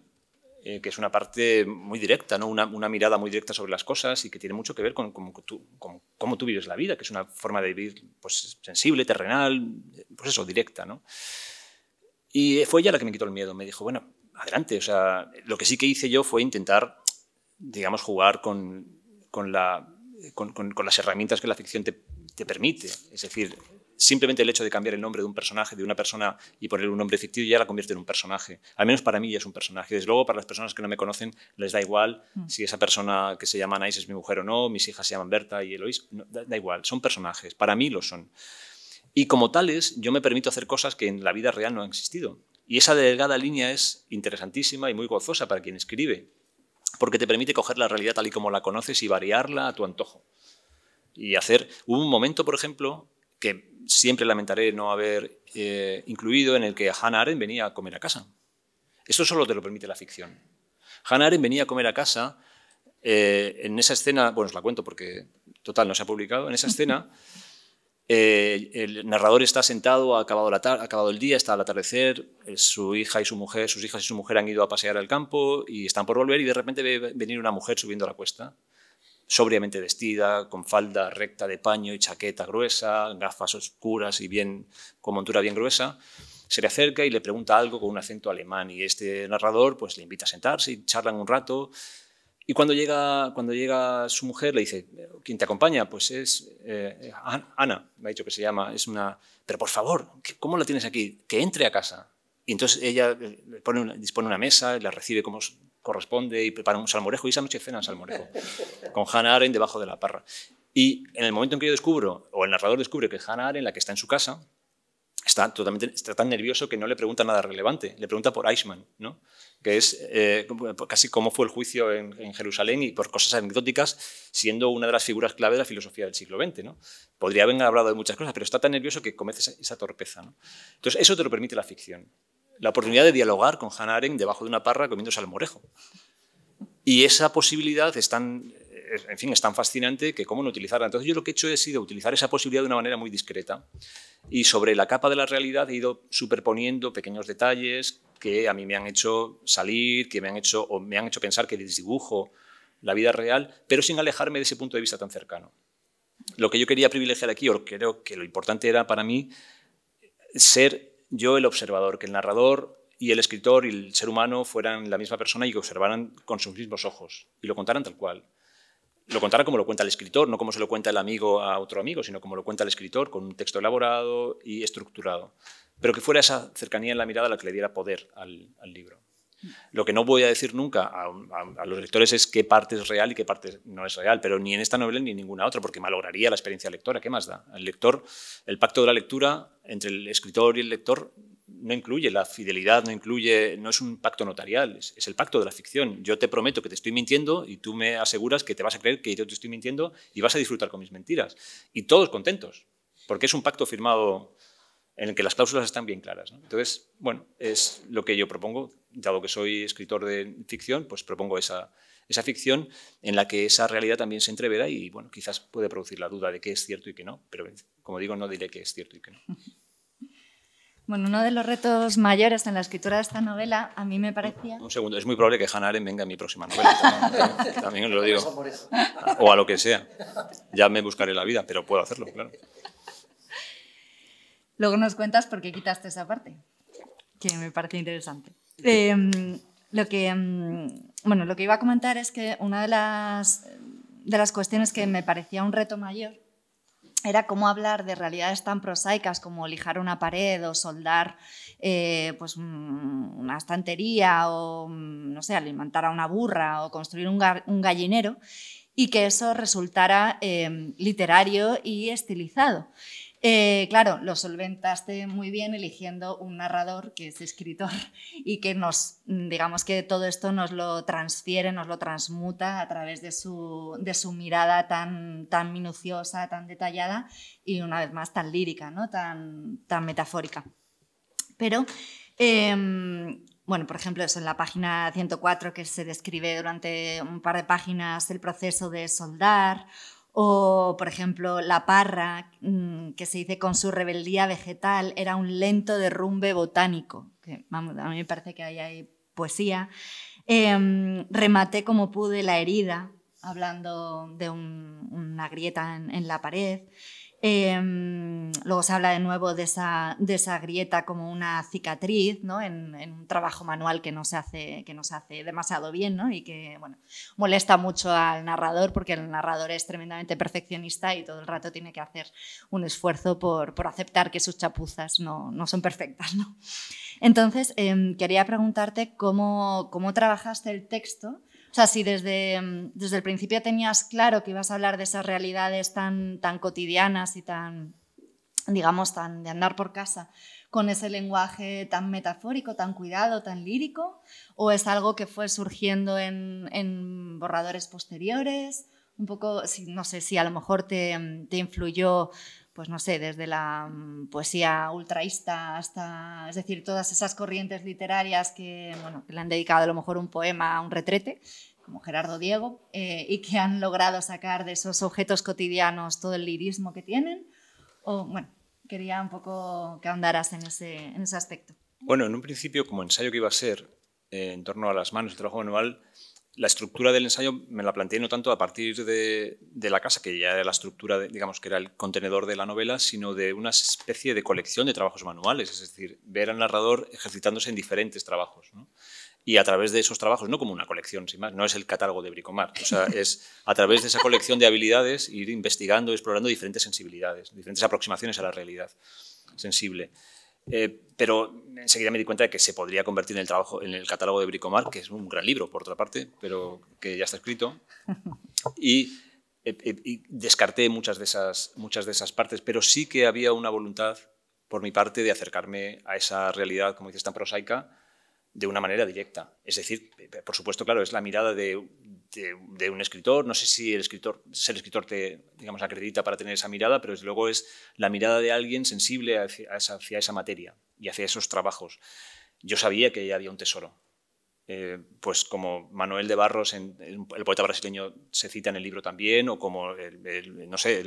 que es una parte muy directa, ¿no? Una mirada muy directa sobre las cosas y que tiene mucho que ver con cómo tú vives la vida, que es una forma de vivir pues, sensible, terrenal, pues eso, directa, ¿no? Y fue ella la que me quitó el miedo. Me dijo, bueno, adelante. O sea, lo que sí que hice yo fue intentar, digamos, jugar con las herramientas que la ficción te permite. Es decir, simplemente el hecho de cambiar el nombre de un personaje, de una persona, y poner un nombre ficticio ya la convierte en un personaje. Al menos para mí ya es un personaje. Desde luego, para las personas que no me conocen, les da igual si esa persona que se llama Anaís es mi mujer o no, mis hijas se llaman Berta y Eloís, no, da igual, son personajes. Para mí lo son. Y como tales, yo me permito hacer cosas que en la vida real no han existido. Y esa delgada línea es interesantísima y muy gozosa para quien escribe, porque te permite coger la realidad tal y como la conoces y variarla a tu antojo. Y hubo un momento, por ejemplo, que siempre lamentaré no haber incluido, en el que Hannah Arendt venía a comer a casa. Eso solo te lo permite la ficción. Hannah Arendt venía a comer a casa en esa escena, bueno, os la cuento porque, total, no se ha publicado, en esa escena el narrador está sentado, ha acabado el día, está al atardecer, sus hijas y su mujer han ido a pasear al campo y están por volver, y de repente ve venir una mujer subiendo la cuesta, sobriamente vestida, con falda recta de paño y chaqueta gruesa, gafas oscuras y con montura bien gruesa. Se le acerca y le pregunta algo con un acento alemán, y este narrador pues, le invita a sentarse y charlan un rato. Y cuando llega su mujer, le dice, ¿quién te acompaña? Pues es Ana, me ha dicho que se llama. Pero por favor, ¿cómo la tienes aquí? Que entre a casa. Y entonces ella dispone una mesa, la recibe como corresponde y prepara un salmorejo, y esa noche cena salmorejo, con Hannah Arendt debajo de la parra. Y en el momento en que yo descubro, o el narrador descubre que Hannah Arendt, la que está en su casa, está tan nervioso que no le pregunta nada relevante, le pregunta por Eichmann, ¿no? Que es casi cómo fue el juicio en Jerusalén, y por cosas anecdóticas, siendo una de las figuras clave de la filosofía del siglo XX, ¿no? Podría haber hablado de muchas cosas, pero está tan nervioso que comete esa torpeza, ¿no? Entonces, eso te lo permite la ficción. La oportunidad de dialogar con Hannah Arendt debajo de una parra comiendo salmorejo. Y esa posibilidad es tan fascinante que cómo no utilizarla. Entonces yo lo que he hecho ha sido utilizar esa posibilidad de una manera muy discreta, y sobre la capa de la realidad he ido superponiendo pequeños detalles que a mí me han hecho salir, que me han hecho pensar que desdibujo la vida real, pero sin alejarme de ese punto de vista tan cercano. Lo que yo quería privilegiar aquí, o creo que lo importante era para mí ser yo el observador, que el narrador y el escritor y el ser humano fueran la misma persona y que observaran con sus mismos ojos y lo contaran tal cual. Lo contaran como lo cuenta el escritor, no como se lo cuenta el amigo a otro amigo, sino como lo cuenta el escritor, con un texto elaborado y estructurado. Pero que fuera esa cercanía en la mirada la que le diera poder al libro. Lo que no voy a decir nunca a los lectores es qué parte es real y qué parte no es real, pero ni en esta novela ni en ninguna otra, porque malograría la experiencia lectora. ¿Qué más da? El lector, el pacto de la lectura entre el escritor y el lector no incluye la fidelidad, no es un pacto notarial, es el pacto de la ficción. Yo te prometo que te estoy mintiendo y tú me aseguras que te vas a creer que yo te estoy mintiendo y vas a disfrutar con mis mentiras. Y todos contentos, porque es un pacto firmado en el que las cláusulas están bien claras, ¿no? Entonces, bueno, es lo que yo propongo, dado que soy escritor de ficción, pues propongo esa ficción en la que esa realidad también se entrevera y, bueno, quizás puede producir la duda de qué es cierto y qué no, pero como digo, no diré qué es cierto y qué no. Bueno, uno de los retos mayores en la escritura de esta novela, a mí me parecía... Un segundo, es muy probable que Hannah Arendt venga en mi próxima novela, también os lo digo, o a lo que sea, ya me buscaré la vida, pero puedo hacerlo, claro. Luego nos cuentas por qué quitaste esa parte, que me parece interesante. Lo que iba a comentar es que una de las cuestiones que me parecía un reto mayor era cómo hablar de realidades tan prosaicas como lijar una pared o soldar pues una estantería o, no sé, alimentar a una burra o construir un gallinero y que eso resultara literario y estilizado. Claro, lo solventaste muy bien eligiendo un narrador que es escritor y que digamos que todo esto nos lo transfiere, nos lo transmuta a través de su mirada tan minuciosa, tan detallada y una vez más tan lírica, ¿no? tan metafórica. Pero, bueno, por ejemplo, eso en la página 104 que se describe durante un par de páginas el proceso de soldar. O, por ejemplo, La parra, que se dice con su rebeldía vegetal, era un lento derrumbe botánico, que vamos, a mí me parece que ahí hay poesía. Rematé como pude la herida, hablando de una grieta en la pared. Luego se habla de nuevo de esa grieta como una cicatriz, ¿no? en un trabajo manual que no se hace demasiado bien, ¿no? Y que, bueno, molesta mucho al narrador porque el narrador es tremendamente perfeccionista y todo el rato tiene que hacer un esfuerzo por aceptar que sus chapuzas no son perfectas, ¿no? Entonces, quería preguntarte cómo trabajaste el texto. O sea, si desde el principio tenías claro que ibas a hablar de esas realidades tan cotidianas y tan, digamos, tan de andar por casa, con ese lenguaje tan metafórico, tan cuidado, tan lírico, o es algo que fue surgiendo en borradores posteriores, un poco, no sé, si a lo mejor te influyó, pues no sé, desde la poesía ultraísta hasta, es decir, todas esas corrientes literarias que le han dedicado a lo mejor un poema a un retrete, como Gerardo Diego, y que han logrado sacar de esos objetos cotidianos todo el lirismo que tienen. O, bueno, quería un poco que ahondaras en ese aspecto. Bueno, en un principio, como ensayo que iba a ser en torno a las manos, el trabajo manual, la estructura del ensayo me la planteé no tanto a partir de la casa, que ya era la estructura, digamos, que era el contenedor de la novela, sino de una especie de colección de trabajos manuales, es decir, ver al narrador ejercitándose en diferentes trabajos, ¿no? Y a través de esos trabajos, no como una colección, sin más, no es el catálogo de Bricomart, o sea, es a través de esa colección de habilidades ir investigando, explorando diferentes sensibilidades, diferentes aproximaciones a la realidad sensible. Pero enseguida me di cuenta de que se podría convertir en el catálogo de Bricomart, que es un gran libro, por otra parte, pero que ya está escrito, y descarté muchas de esas partes, pero sí que había una voluntad por mi parte de acercarme a esa realidad, como dices, tan prosaica, de una manera directa. Es decir, por supuesto, claro, es la mirada de un escritor. No sé si ser escritor te, digamos, acredita para tener esa mirada, pero desde luego es la mirada de alguien sensible hacia esa materia y hacia esos trabajos. Yo sabía que había un tesoro pues como Manuel de Barros, el poeta brasileño, se cita en el libro también, o como no sé,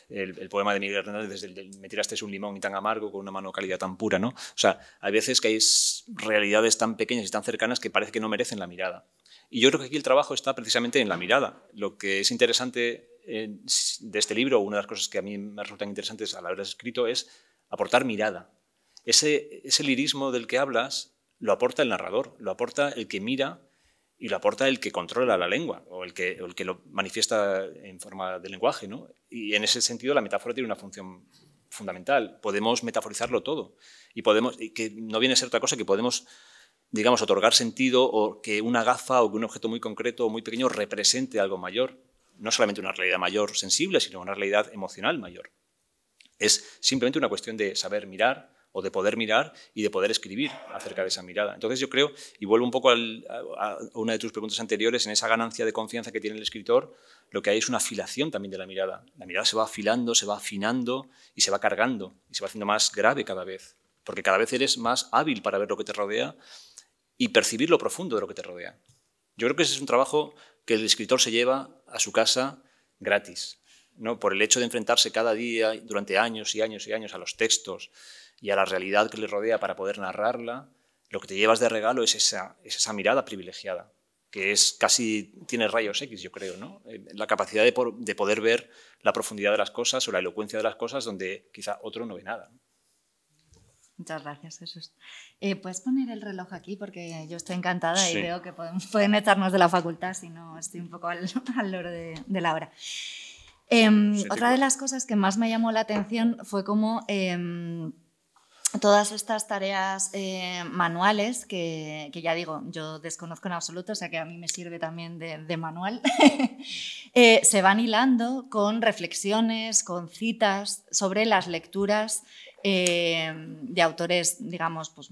el poema de Miguel Hernández, desde me tiraste un limón y tan amargo con una mano cálida tan pura, ¿no? O sea, hay veces que hay realidades tan pequeñas y tan cercanas que parece que no merecen la mirada. Y yo creo que aquí el trabajo está precisamente en la mirada. Lo que es interesante de este libro, una de las cosas que a mí me resultan interesantes al haberlas escrito, es aportar mirada. Ese lirismo del que hablas lo aporta el narrador, lo aporta el que mira y lo aporta el que controla la lengua o el que lo manifiesta en forma de lenguaje, ¿no? Y en ese sentido la metáfora tiene una función fundamental. Podemos metaforizarlo todo y que no viene a ser otra cosa que podemos, digamos, otorgar sentido, o que una gafa o que un objeto muy concreto o muy pequeño represente algo mayor. No solamente una realidad mayor sensible, sino una realidad emocional mayor. Es simplemente una cuestión de saber mirar, o de poder mirar y de poder escribir acerca de esa mirada. Entonces yo creo, y vuelvo un poco a una de tus preguntas anteriores, en esa ganancia de confianza que tiene el escritor, lo que hay es una afilación también de la mirada. La mirada se va afilando, se va afinando y se va cargando y se va haciendo más grave cada vez, porque cada vez eres más hábil para ver lo que te rodea y percibir lo profundo de lo que te rodea. Yo creo que ese es un trabajo que el escritor se lleva a su casa gratis, ¿no? Por el hecho de enfrentarse cada día, durante años y años y años, a los textos y a la realidad que le rodea para poder narrarla, lo que te llevas de regalo es esa mirada privilegiada, que tiene rayos X, yo creo, ¿no? La capacidad de poder ver la profundidad de las cosas o la elocuencia de las cosas donde quizá otro no ve nada. Muchas gracias, Jesús. ¿Puedes poner el reloj aquí? Porque yo estoy encantada y veo que pueden echarnos de la facultad, si no estoy un poco al loro de la hora. Otra de las cosas que más me llamó la atención fue cómo todas estas tareas manuales, que ya digo, yo desconozco en absoluto, o sea que a mí me sirve también de manual, se van hilando con reflexiones, con citas sobre las lecturas de autores, digamos, pues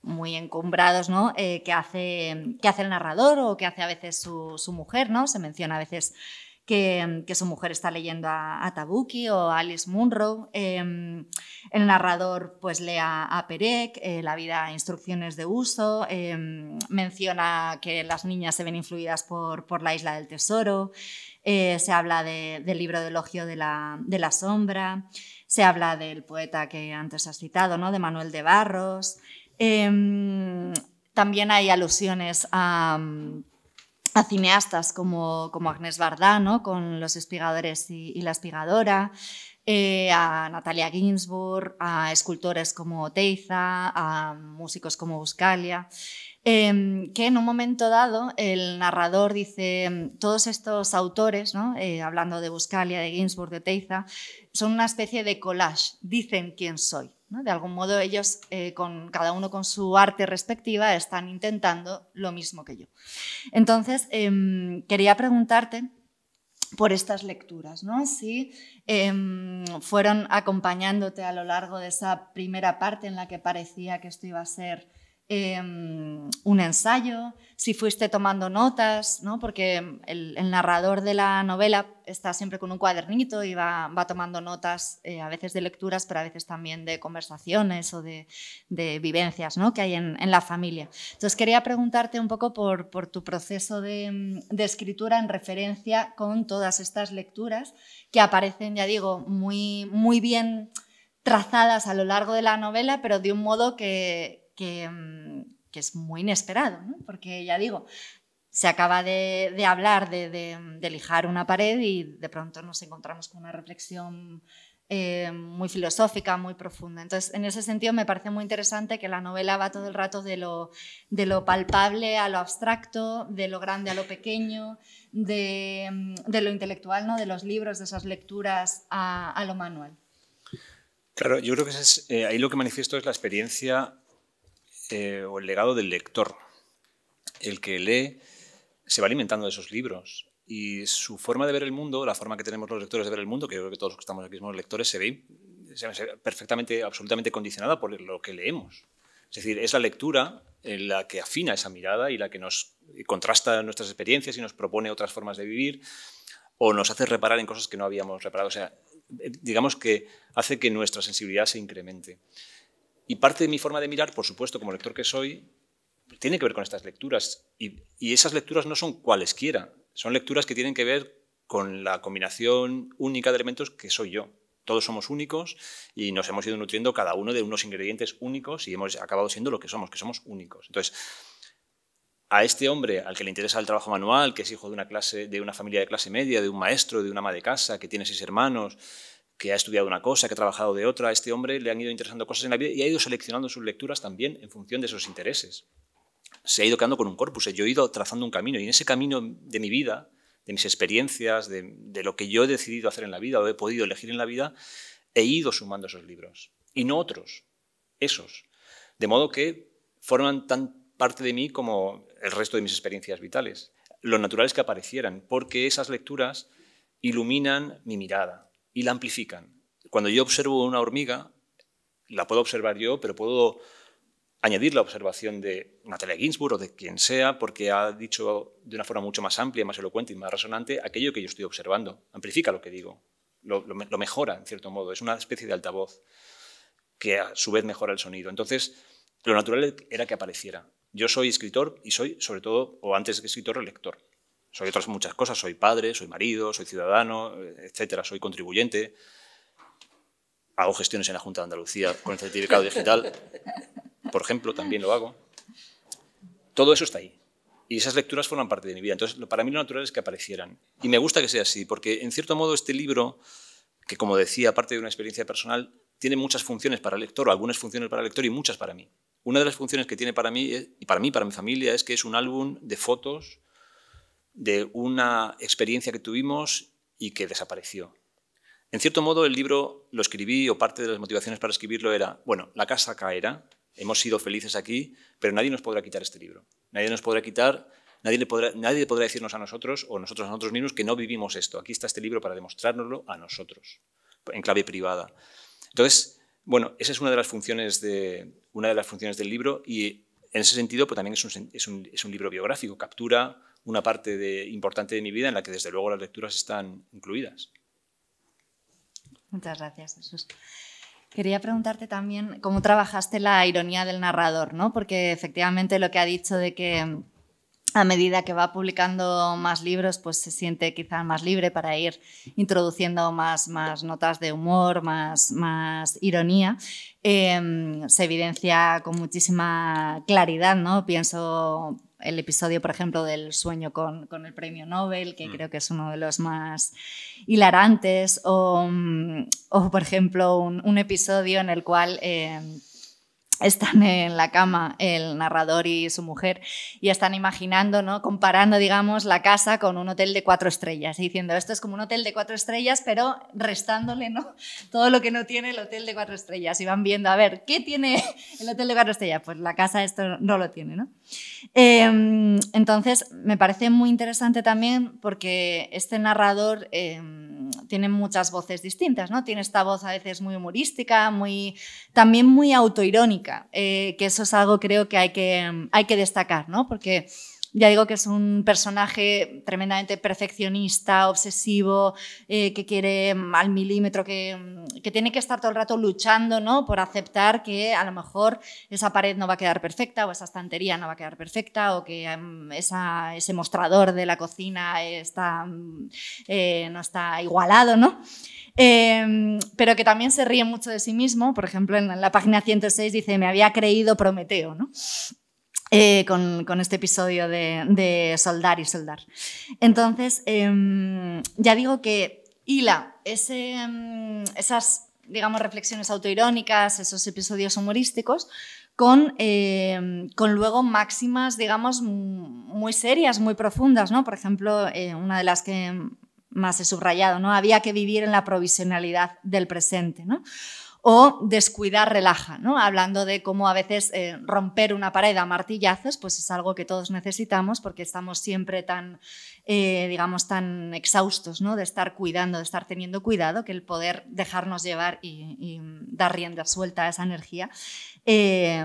muy encumbrados, ¿no? Que hace el narrador o que hace a veces su mujer, ¿no? Se menciona a veces que su mujer está leyendo a Tabucchi o a Alice Munro. El narrador pues lee a Perec, La vida, instrucciones de uso, menciona que las niñas se ven influidas por La isla del tesoro, se habla del libro de elogio de la sombra, se habla del poeta que antes has citado, ¿no? De Manuel de Barros. También hay alusiones a cineastas como Agnès Varda, ¿no? Con Los espigadores y la espigadora, a Natalia Ginsburg, a escultores como Teiza, a músicos como Buscalia, que en un momento dado el narrador dice, todos estos autores, ¿no? Hablando de Buscalia, de Ginsburg, de Teiza, son una especie de collage, dicen quién soy, ¿no? De algún modo ellos, cada uno con su arte respectiva, están intentando lo mismo que yo. Entonces, quería preguntarte por estas lecturas, ¿no? Si fueron acompañándote a lo largo de esa primera parte en la que parecía que esto iba a ser un ensayo, si fuiste tomando notas, ¿no? Porque el narrador de la novela está siempre con un cuadernito y va tomando notas, a veces de lecturas, pero a veces también de conversaciones o de vivencias, ¿no? Que hay en la familia. Entonces quería preguntarte un poco por tu proceso de escritura en referencia con todas estas lecturas que aparecen, ya digo, muy, muy bien trazadas a lo largo de la novela, pero de un modo que es muy inesperado, ¿no? Porque ya digo, se acaba de hablar de lijar una pared y de pronto nos encontramos con una reflexión muy filosófica, muy profunda. Entonces, en ese sentido me parece muy interesante que la novela va todo el rato de lo palpable a lo abstracto, de lo grande a lo pequeño, de lo intelectual, ¿no? De los libros, de esas lecturas a lo manual. Claro, yo creo que ahí lo que manifiesto es la experiencia o el legado del lector. El que lee se va alimentando de esos libros y su forma de ver el mundo, la forma que tenemos los lectores de ver el mundo, que yo creo que todos los que estamos aquí somos lectores, se ve perfectamente, absolutamente condicionada por lo que leemos. Es decir, es la lectura la que afina esa mirada y la que nos contrasta nuestras experiencias y nos propone otras formas de vivir o nos hace reparar en cosas que no habíamos reparado. O sea, digamos que hace que nuestra sensibilidad se incremente. Y parte de mi forma de mirar, por supuesto, como lector que soy, tiene que ver con estas lecturas. Y esas lecturas no son cualesquiera, son lecturas que tienen que ver con la combinación única de elementos que soy yo. Todos somos únicos y nos hemos ido nutriendo cada uno de unos ingredientes únicos y hemos acabado siendo lo que somos únicos. Entonces, a este hombre al que le interesa el trabajo manual, que es hijo de una familia de clase media, de un maestro, de una ama de casa, que tiene 6 hermanos, que ha estudiado una cosa, que ha trabajado de otra, a este hombre le han ido interesando cosas en la vida y ha ido seleccionando sus lecturas también en función de esos intereses. Se ha ido quedando con un corpus, yo he ido trazando un camino y en ese camino de mi vida, de mis experiencias, de lo que yo he decidido hacer en la vida o he podido elegir en la vida, he ido sumando esos libros y no otros, esos. De modo que forman tan parte de mí como el resto de mis experiencias vitales. Lo natural es que aparecieran, porque esas lecturas iluminan mi mirada y la amplifican. Cuando yo observo una hormiga, la puedo observar yo, pero puedo añadir la observación de Natalia Ginzburg o de quien sea, porque ha dicho de una forma mucho más amplia, más elocuente y más resonante aquello que yo estoy observando. Amplifica lo que digo, lo mejora, en cierto modo. Es una especie de altavoz que a su vez mejora el sonido. Entonces, lo natural era que apareciera. Yo soy escritor y soy, sobre todo, o antes que escritor, lector. Soy otras muchas cosas. Soy padre, soy marido, soy ciudadano, etcétera. Soy contribuyente. Hago gestiones en la Junta de Andalucía con el certificado digital. Por ejemplo, también lo hago. Todo eso está ahí. Y esas lecturas forman parte de mi vida. Entonces, para mí lo natural es que aparecieran. Y me gusta que sea así, porque en cierto modo este libro, que como decía, aparte de una experiencia personal, tiene muchas funciones para el lector, o algunas funciones para el lector y muchas para mí. Una de las funciones que tiene para mí, y para mí, para mi familia, es que es un álbum de fotos de una experiencia que tuvimos y que desapareció. En cierto modo, el libro lo escribí, o parte de las motivaciones para escribirlo era, bueno, la casa caerá, hemos sido felices aquí, pero nadie nos podrá quitar este libro. Nadie nos podrá quitar, nadie podrá decirnos a nosotros, o nosotros a nosotros mismos, que no vivimos esto. Aquí está este libro para demostrárnoslo a nosotros, en clave privada. Entonces, bueno, esa es una de las funciones del libro y en ese sentido pues, también es un libro biográfico, captura una parte importante de mi vida en la que desde luego las lecturas están incluidas. Muchas gracias, Jesús. Quería preguntarte también cómo trabajaste la ironía del narrador, ¿no? Porque efectivamente lo que ha dicho de que a medida que va publicando más libros, pues se siente quizás más libre para ir introduciendo más notas de humor, más ironía. Se evidencia con muchísima claridad, ¿no? Pienso el episodio, por ejemplo, del sueño con el premio Nobel, que creo que es uno de los más hilarantes, o por ejemplo, un episodio en el cual están en la cama el narrador y su mujer y están imaginando, ¿no? Comparando, digamos, la casa con un hotel de 4 estrellas y diciendo esto es como un hotel de 4 estrellas pero restándole, ¿no? Todo lo que no tiene el hotel de 4 estrellas y van viendo, a ver, ¿qué tiene el hotel de 4 estrellas? Pues la casa esto no lo tiene, ¿no? Entonces me parece muy interesante también porque este narrador tiene muchas voces distintas, ¿no? Tiene esta voz a veces muy humorística, también muy autoirónica, que eso es algo creo que hay que destacar, ¿no? Porque ya digo que es un personaje tremendamente perfeccionista, obsesivo, que quiere al milímetro, que tiene que estar todo el rato luchando, ¿no? Por aceptar que a lo mejor esa pared no va a quedar perfecta o esa estantería no va a quedar perfecta o que ese mostrador de la cocina no está igualado, ¿no? Pero que también se ríe mucho de sí mismo. Por ejemplo, en la página 106 dice, me había creído Prometeo, ¿no? Con este episodio de Soldar y Soldar. Entonces, ya digo que hila esas, digamos, reflexiones autoirónicas, esos episodios humorísticos, con luego máximas, digamos, muy serias, muy profundas, ¿no? Por ejemplo, una de las que más he subrayado, ¿no? Había que vivir en la provisionalidad del presente, ¿no? O descuidar relaja, ¿no? Hablando de cómo a veces romper una pared a martillazos pues es algo que todos necesitamos porque estamos siempre tan, digamos, tan exhaustos, ¿no? De estar cuidando, de estar teniendo cuidado, que el poder dejarnos llevar y dar rienda suelta a esa energía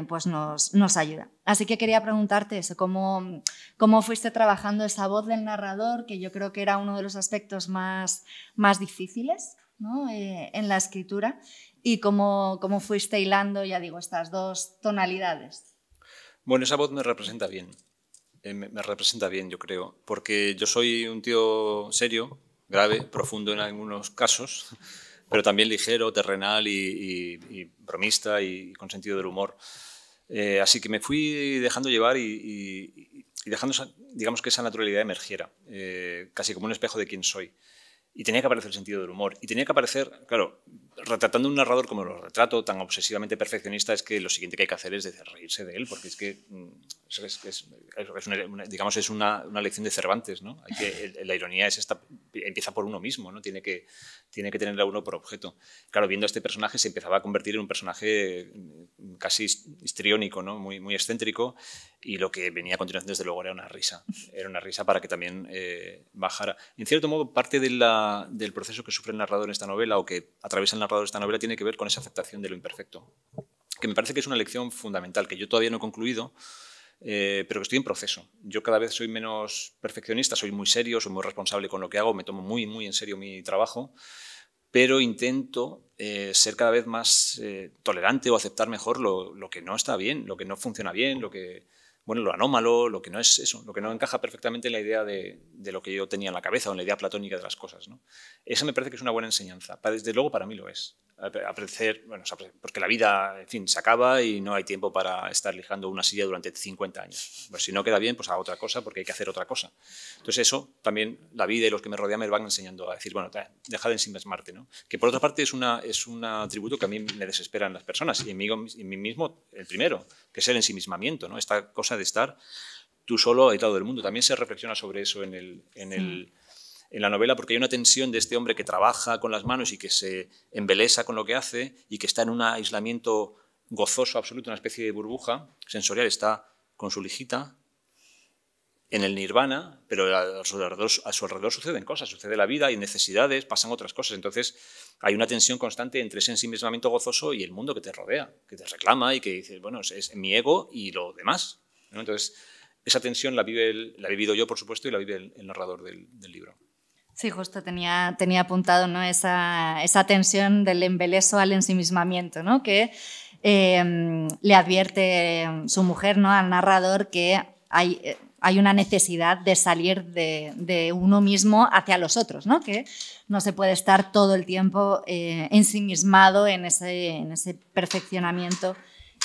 pues nos ayuda. Así que quería preguntarte eso, ¿cómo fuiste trabajando esa voz del narrador, que yo creo que era uno de los aspectos más difíciles, ¿no? En la escritura, y cómo fuiste hilando, ya digo, estas dos tonalidades. Bueno, esa voz me representa bien. Me representa bien, yo creo, porque yo soy un tío serio, grave, profundo en algunos casos, pero también ligero, terrenal y bromista y con sentido del humor. Así que me fui dejando llevar y dejando, digamos, que esa naturalidad emergiera, casi como un espejo de quién soy. Y tenía que aparecer el sentido del humor. Y tenía que aparecer, claro, retratando un narrador como lo retrato, tan obsesivamente perfeccionista, es que lo siguiente que hay que hacer es reírse de él, porque es que digamos, es una lección de Cervantes, ¿no? La ironía es esta, empieza por uno mismo, ¿no? Tiene que tener a uno por objeto. Claro, viendo a este personaje se empezaba a convertir en un personaje casi histriónico, ¿no? Muy excéntrico, y lo que venía a continuación, desde luego, era una risa. Era una risa para que también bajara. En cierto modo, parte del proceso que sufre el narrador en esta novela, o que atraviesa el narrador en esta novela, tiene que ver con esa aceptación de lo imperfecto, que me parece que es una lección fundamental, que yo todavía no he concluido, pero que estoy en proceso. Yo cada vez soy menos perfeccionista, soy muy serio, soy muy responsable con lo que hago, me tomo muy en serio mi trabajo, pero intento ser cada vez más tolerante o aceptar mejor lo que no está bien, lo que no funciona bien, lo anómalo, lo que no es eso, lo que no encaja perfectamente en la idea de lo que yo tenía en la cabeza o en la idea platónica de las cosas, ¿no? Esa me parece que es una buena enseñanza. Desde luego para mí lo es. Porque la vida, en fin, se acaba y no hay tiempo para estar lijando una silla durante 50 años. Pues si no queda bien, pues haga otra cosa porque hay que hacer otra cosa. Entonces eso también la vida y los que me rodean me van enseñando a decir, bueno, deja de ensimismarte, ¿no? Que por otra parte es un atributo que a mí me desespera en las personas y en mí mismo el primero, que es el ensimismamiento, ¿no? Esta cosa de estar tú solo aislado del mundo. También se reflexiona sobre eso en la novela, porque hay una tensión de este hombre que trabaja con las manos y que se embelesa con lo que hace y que está en un aislamiento gozoso absoluto, una especie de burbuja sensorial, está con su lijita en el nirvana, pero a su alrededor suceden cosas, sucede la vida, hay necesidades, pasan otras cosas. Entonces hay una tensión constante entre ese ensimismamiento gozoso y el mundo que te rodea, que te reclama y que dices, bueno, es mi ego y lo demás, ¿no? Entonces esa tensión la he vivido yo, por supuesto, y la vive el narrador del libro. Sí, justo tenía apuntado, ¿no? esa tensión del embeleso al ensimismamiento, ¿no? Que le advierte su mujer, ¿no? Al narrador que hay una necesidad de salir de uno mismo hacia los otros, ¿no? Que no se puede estar todo el tiempo ensimismado en ese perfeccionamiento.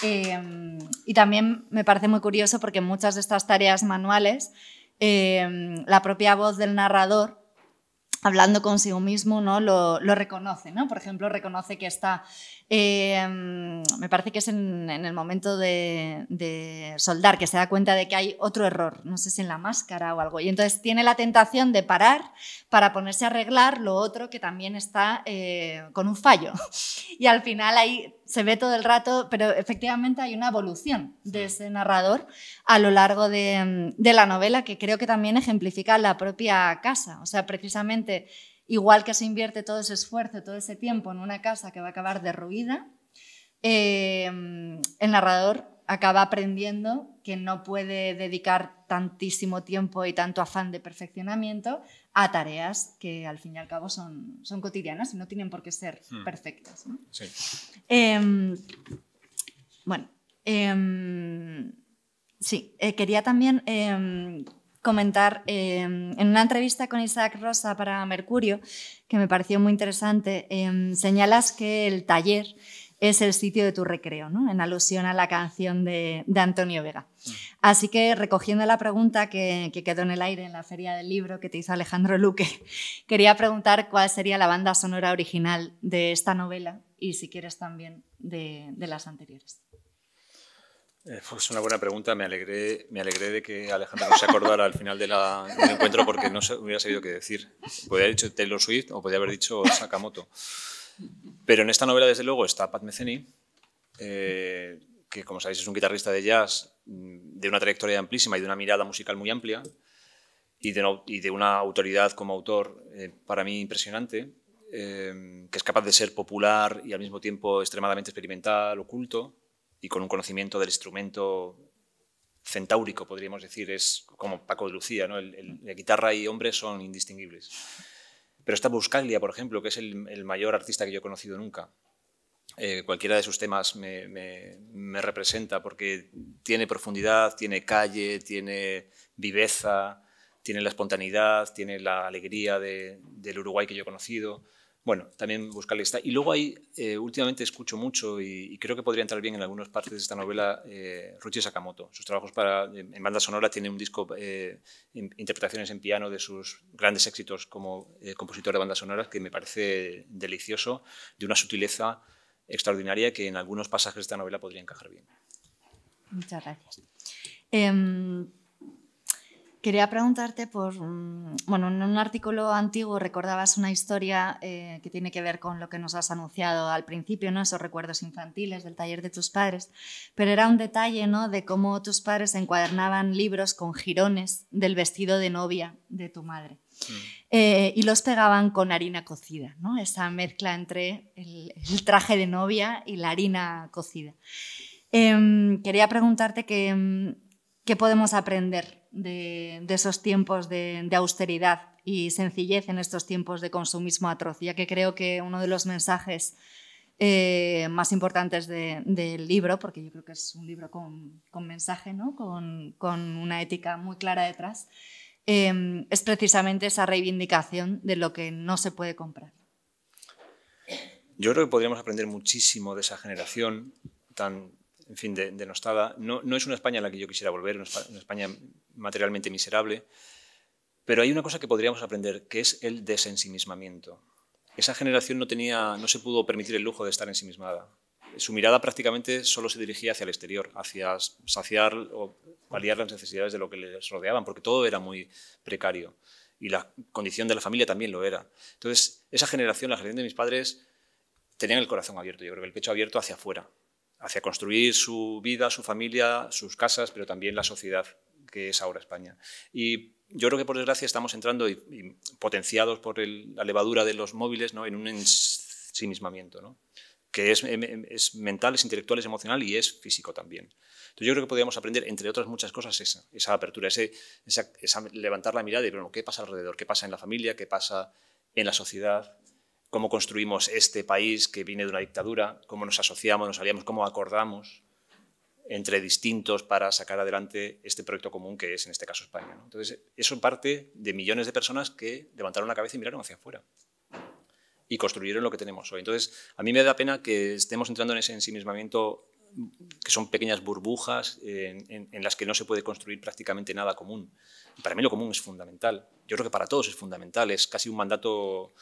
Y también me parece muy curioso porque en muchas de estas tareas manuales la propia voz del narrador, hablando consigo mismo, ¿no? lo reconoce, ¿no? Por ejemplo, reconoce que está, me parece que es en el momento de soldar, que se da cuenta de que hay otro error, no sé si en la máscara o algo, y entonces tiene la tentación de parar para ponerse a arreglar lo otro que también está con un fallo. Y al final ahí se ve todo el rato, pero efectivamente hay una evolución de ese narrador a lo largo de la novela, que creo que también ejemplifica la propia casa. O sea, precisamente, igual que se invierte todo ese esfuerzo, todo ese tiempo en una casa que va a acabar derruida, el narrador acaba aprendiendo que no puede dedicar tantísimo tiempo y tanto afán de perfeccionamiento a tareas que al fin y al cabo son cotidianas y no tienen por qué ser perfectas, ¿no? Sí. Sí, quería también comentar en una entrevista con Isaac Rosa para Mercurio, que me pareció muy interesante, señalas que el taller es el sitio de tu recreo, ¿no? En alusión a la canción de Antonio Vega. Así que, recogiendo la pregunta que quedó en el aire en la Feria del Libro que te hizo Alejandro Luque, quería preguntar cuál sería la banda sonora original de esta novela y, si quieres, también de las anteriores. Pues una buena pregunta. Me alegré de que Alejandro no se acordara al final del encuentro, porque no hubiera sabido qué decir. Podría haber dicho Taylor Swift o podría haber dicho Sakamoto. Pero en esta novela, desde luego, está Pat Metheny, que, como sabéis, es un guitarrista de jazz de una trayectoria amplísima y de una mirada musical muy amplia y de una autoridad como autor para mí impresionante, que es capaz de ser popular y al mismo tiempo extremadamente experimental, oculto, y con un conocimiento del instrumento centáurico, podríamos decir. Es como Paco de Lucía, ¿no? La guitarra y hombre son indistinguibles. Pero está Buscaglia, por ejemplo, que es el mayor artista que yo he conocido nunca. Cualquiera de sus temas me representa porque tiene profundidad, tiene calle, tiene viveza, tiene la espontaneidad, tiene la alegría del Uruguay que yo he conocido. Bueno, también buscarle esta. Y luego ahí, últimamente escucho mucho y creo que podría entrar bien en algunas partes de esta novela Ruichi Sakamoto. Sus trabajos en banda sonora, tiene un disco, interpretaciones en piano de sus grandes éxitos como compositor de bandas sonoras, que me parece delicioso, de una sutileza extraordinaria que en algunos pasajes de esta novela podría encajar bien. Muchas gracias. Quería preguntarte por, bueno, en un artículo antiguo recordabas una historia que tiene que ver con lo que nos has anunciado al principio, ¿no? Esos recuerdos infantiles del taller de tus padres, pero era un detalle, ¿no?, de cómo tus padres encuadernaban libros con jirones del vestido de novia de tu madre y los pegaban con harina cocida, ¿no? Esa mezcla entre el traje de novia y la harina cocida. Quería preguntarte qué podemos aprender de esos tiempos de austeridad y sencillez en estos tiempos de consumismo atroz, ya que creo que uno de los mensajes más importantes del libro, porque yo creo que es un libro con mensaje, ¿no?, con una ética muy clara detrás, es precisamente esa reivindicación de lo que no se puede comprar. Yo creo que podríamos aprender muchísimo de esa generación tan, en fin, denostada. No es una España a la que yo quisiera volver, una España materialmente miserable, pero hay una cosa que podríamos aprender, que es el desensimismamiento. Esa generación no se pudo permitir el lujo de estar ensimismada. Su mirada prácticamente solo se dirigía hacia el exterior, hacia saciar o paliar las necesidades de lo que les rodeaban, porque todo era muy precario y la condición de la familia también lo era. Entonces, esa generación, la generación de mis padres, tenían el corazón abierto, yo creo que el pecho abierto hacia afuera, hacia construir su vida, su familia, sus casas, pero también la sociedad que es ahora España. Y yo creo que, por desgracia, estamos entrando, y potenciados por la levadura de los móviles, ¿no?, en un ensimismamiento, ¿no?, que es mental, es intelectual, es emocional y es físico también. Entonces yo creo que podríamos aprender, entre otras muchas cosas, esa apertura, esa levantar la mirada y ver, bueno, qué pasa alrededor, qué pasa en la familia, qué pasa en la sociedad, cómo construimos este país que viene de una dictadura, cómo nos asociamos, nos aliamos, cómo acordamos entre distintos para sacar adelante este proyecto común que es, en este caso, España, ¿no? Entonces, eso parte de millones de personas que levantaron la cabeza y miraron hacia afuera y construyeron lo que tenemos hoy. Entonces, a mí me da pena que estemos entrando en ese ensimismamiento, que son pequeñas burbujas en las que no se puede construir prácticamente nada común. Y para mí lo común es fundamental. Yo creo que para todos es fundamental, es casi un mandato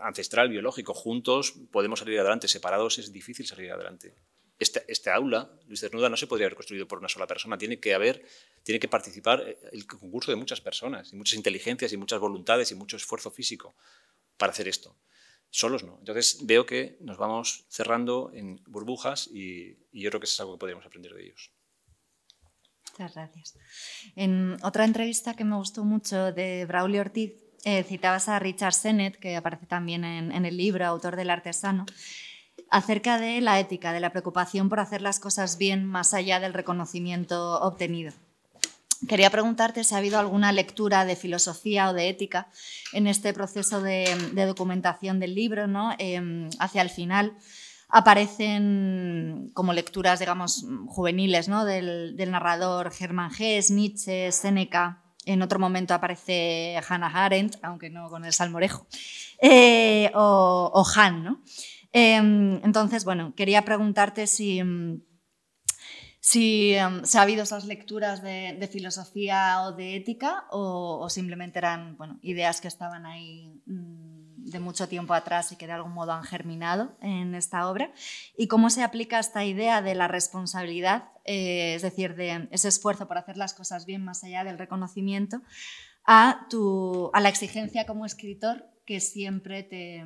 ancestral, biológico. Juntos podemos salir adelante, separados es difícil salir adelante. Este aula, Luis Cernuda, no se podría haber construido por una sola persona, tiene que participar el concurso de muchas personas, y muchas inteligencias, y muchas voluntades, y mucho esfuerzo físico para hacer esto. Solos no. Entonces veo que nos vamos cerrando en burbujas y yo creo que eso es algo que podríamos aprender de ellos. Muchas gracias. En otra entrevista que me gustó mucho de Braulio Ortiz, citabas a Richard Sennett, que aparece también en el libro, autor del Artesano, acerca de la ética, de la preocupación por hacer las cosas bien más allá del reconocimiento obtenido. Quería preguntarte si ha habido alguna lectura de filosofía o de ética en este proceso de documentación del libro, ¿no? Hacia el final aparecen como lecturas, digamos, juveniles, ¿no?, del narrador Hermann Hesse, Nietzsche, Séneca. En otro momento aparece Hannah Arendt, aunque no con el salmorejo, o Han, ¿no? Entonces, bueno, quería preguntarte si ha habido esas lecturas de filosofía o de ética o simplemente eran, bueno, ideas que estaban ahí de mucho tiempo atrás y que de algún modo han germinado en esta obra, y cómo se aplica esta idea de la responsabilidad, es decir, de ese esfuerzo por hacer las cosas bien más allá del reconocimiento, a la exigencia como escritor que siempre te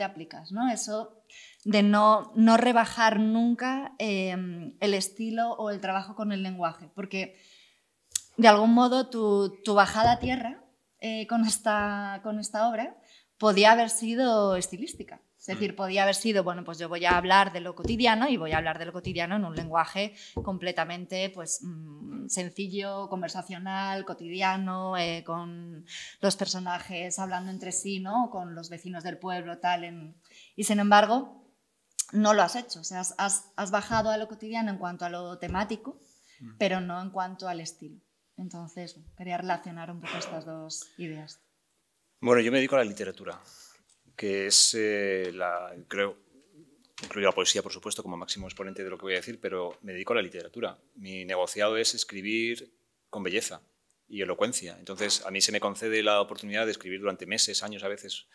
aplicas, ¿no? Eso de no rebajar nunca el estilo o el trabajo con el lenguaje, porque de algún modo tu bajada a tierra con esta obra podía haber sido estilística. Es decir, podía haber sido, bueno, pues yo voy a hablar de lo cotidiano y voy a hablar de lo cotidiano en un lenguaje completamente, pues, sencillo, conversacional, cotidiano, con los personajes hablando entre sí, ¿no?, con los vecinos del pueblo, tal. Y sin embargo, no lo has hecho. O sea, has bajado a lo cotidiano en cuanto a lo temático, pero no en cuanto al estilo. Entonces, quería relacionar un poco estas dos ideas. Bueno, yo me dedico a la literatura, que es, creo, incluyo la poesía, por supuesto, como máximo exponente de lo que voy a decir, pero me dedico a la literatura. Mi negociado es escribir con belleza y elocuencia. Entonces, a mí se me concede la oportunidad de escribir durante meses, años a veces,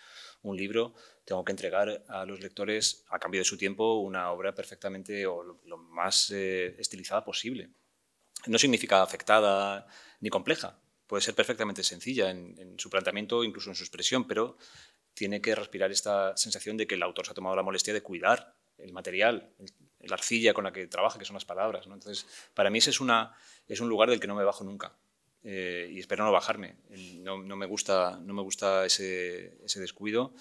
un libro. Tengo que entregar a los lectores, a cambio de su tiempo, una obra perfectamente o lo más estilizada posible. No significa afectada ni compleja. Puede ser perfectamente sencilla en su planteamiento, incluso en su expresión, pero tiene que respirar esta sensación de que el autor se ha tomado la molestia de cuidar el material, la arcilla con la que trabaja, que son las palabras, ¿no? Entonces, para mí ese es un lugar del que no me bajo nunca. Y espero no bajarme. No me gusta ese descuido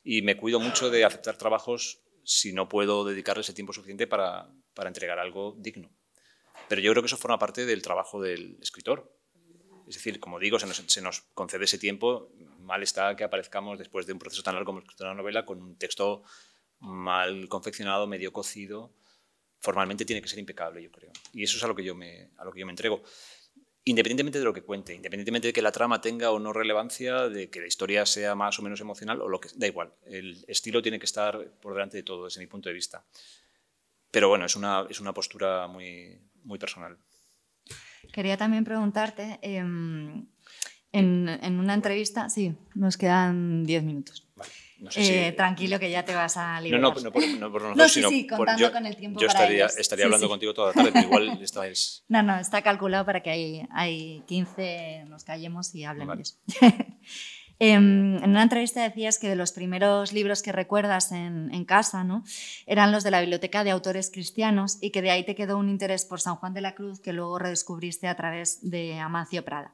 y me cuido mucho de aceptar trabajos si no puedo dedicarles el tiempo suficiente para entregar algo digno. Pero yo creo que eso forma parte del trabajo del escritor. Es decir, como digo, se nos concede ese tiempo. Mal está que aparezcamos después de un proceso tan largo como escribir una novela con un texto mal confeccionado, medio cocido. Formalmente tiene que ser impecable, yo creo. Y eso es a lo que yo me entrego. Independientemente de lo que cuente, independientemente de que la trama tenga o no relevancia, de que la historia sea más o menos emocional, o lo que da igual. El estilo tiene que estar por delante de todo, desde mi punto de vista. Pero bueno, es una postura muy, muy personal. Quería también preguntarte, en una entrevista, sí, nos quedan 10 minutos. Vale. No sé si... Tranquilo, que ya te vas a liberar. No por nosotros, sí, sino contando con el tiempo yo para estaría hablando contigo toda la tarde, pero igual esta es... No, está calculado para que hay 15, nos callemos y hablen ellos. En una entrevista decías que de los primeros libros que recuerdas en casa, ¿no?, eran los de la Biblioteca de Autores Cristianos y que de ahí te quedó un interés por San Juan de la Cruz que luego redescubriste a través de Amancio Prada.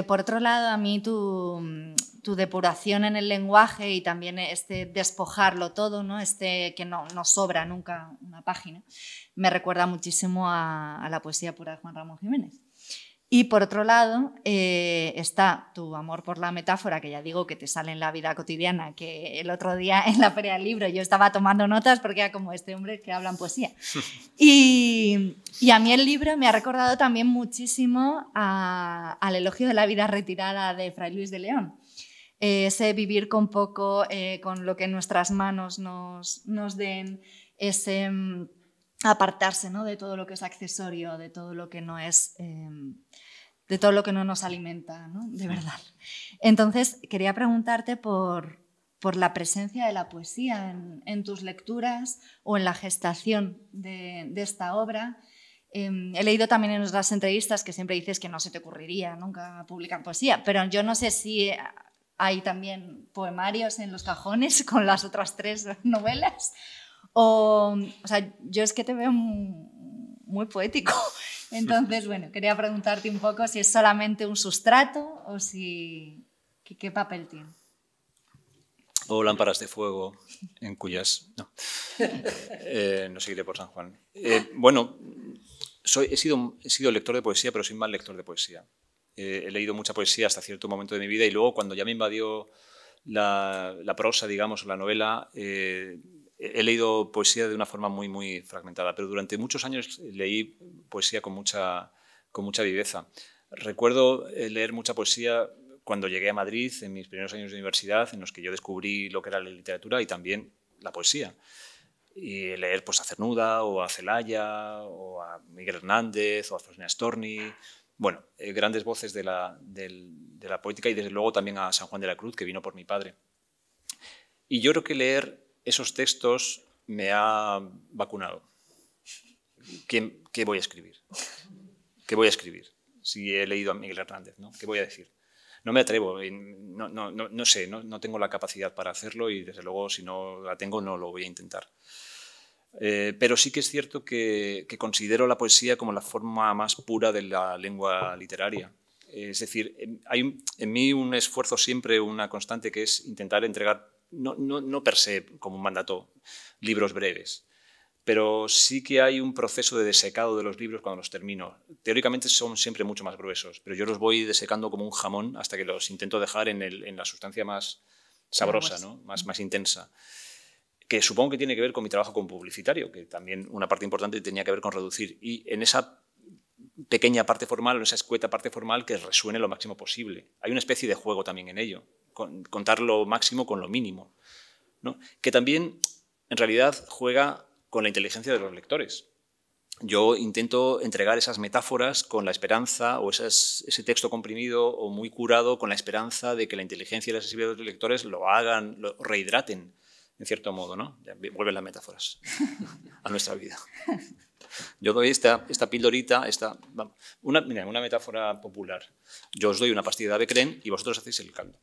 Por otro lado, a mí tu depuración en el lenguaje y también despojarlo todo, ¿no?, que no sobra nunca una página, me recuerda muchísimo a la poesía pura de Juan Ramón Jiménez. Y por otro lado está tu amor por la metáfora, que ya digo que te sale en la vida cotidiana, que el otro día en la Feria del Libro yo estaba tomando notas porque era como este hombre que habla en poesía. Y a mí el libro me ha recordado también muchísimo al elogio de la vida retirada de Fray Luis de León. Ese vivir con poco, con lo que en nuestras manos nos den, ese apartarse, ¿no?, de todo lo que es accesorio, de todo lo que no es... de todo lo que no nos alimenta, ¿no?, de verdad. Entonces, quería preguntarte por la presencia de la poesía en tus lecturas o en la gestación de esta obra. He leído también en otras entrevistas que siempre dices que no se te ocurriría nunca publicar poesía, pero yo no sé si hay también poemarios en los cajones con las otras 3 novelas. O sea, yo es que te veo muy poético. Entonces, bueno, quería preguntarte un poco si es solamente un sustrato o si... ¿Qué papel tiene? O lámparas de fuego en cuyas... No seguiré por San Juan. Bueno, he sido lector de poesía, pero soy mal lector de poesía. He leído mucha poesía hasta cierto momento de mi vida y luego cuando ya me invadió la prosa, digamos, o la novela... He leído poesía de una forma muy, muy fragmentada, pero durante muchos años leí poesía con mucha viveza. Recuerdo leer mucha poesía cuando llegué a Madrid, en mis primeros años de universidad, en los que yo descubrí lo que era la literatura y también la poesía. Y leer pues, a Cernuda, o a Celaya, o a Miguel Hernández, o a Faustina Storni. Bueno, grandes voces de la poética y desde luego también a San Juan de la Cruz, que vino por mi padre. Y yo creo que leer esos textos me ha vacunado. ¿Qué voy a escribir? ¿Qué voy a escribir? Si he leído a Miguel Hernández, ¿no? ¿Qué voy a decir? No me atrevo, no sé, no tengo la capacidad para hacerlo y desde luego si no la tengo no lo voy a intentar. Pero sí que es cierto que considero la poesía como la forma más pura de la lengua literaria. Es decir, hay en mí un esfuerzo siempre, una constante, que es intentar entregar, no per se como un mandato, libros breves, pero sí que hay un proceso de desecado de los libros cuando los termino. Teóricamente son siempre mucho más gruesos, pero yo los voy desecando como un jamón hasta que los intento dejar en la sustancia más sabrosa, ¿no? más intensa. que supongo que tiene que ver con mi trabajo como publicitario, que también una parte importante tenía que ver con reducir. Y en esa pequeña parte formal, en esa escueta parte formal, que resuene lo máximo posible. Hay una especie de juego también en ello, contar lo máximo con lo mínimo, ¿no? Que también, en realidad, juega con la inteligencia de los lectores. Yo intento entregar esas metáforas con la esperanza, o ese texto comprimido o muy curado con la esperanza de que la inteligencia y la sensibilidad de los lectores lo hagan, lo rehidraten, en cierto modo, ¿no? Vuelven las metáforas a nuestra vida. Yo doy esta pildorita, mira, una metáfora popular. Yo os doy una pastilla de Avecren y vosotros hacéis el caldo,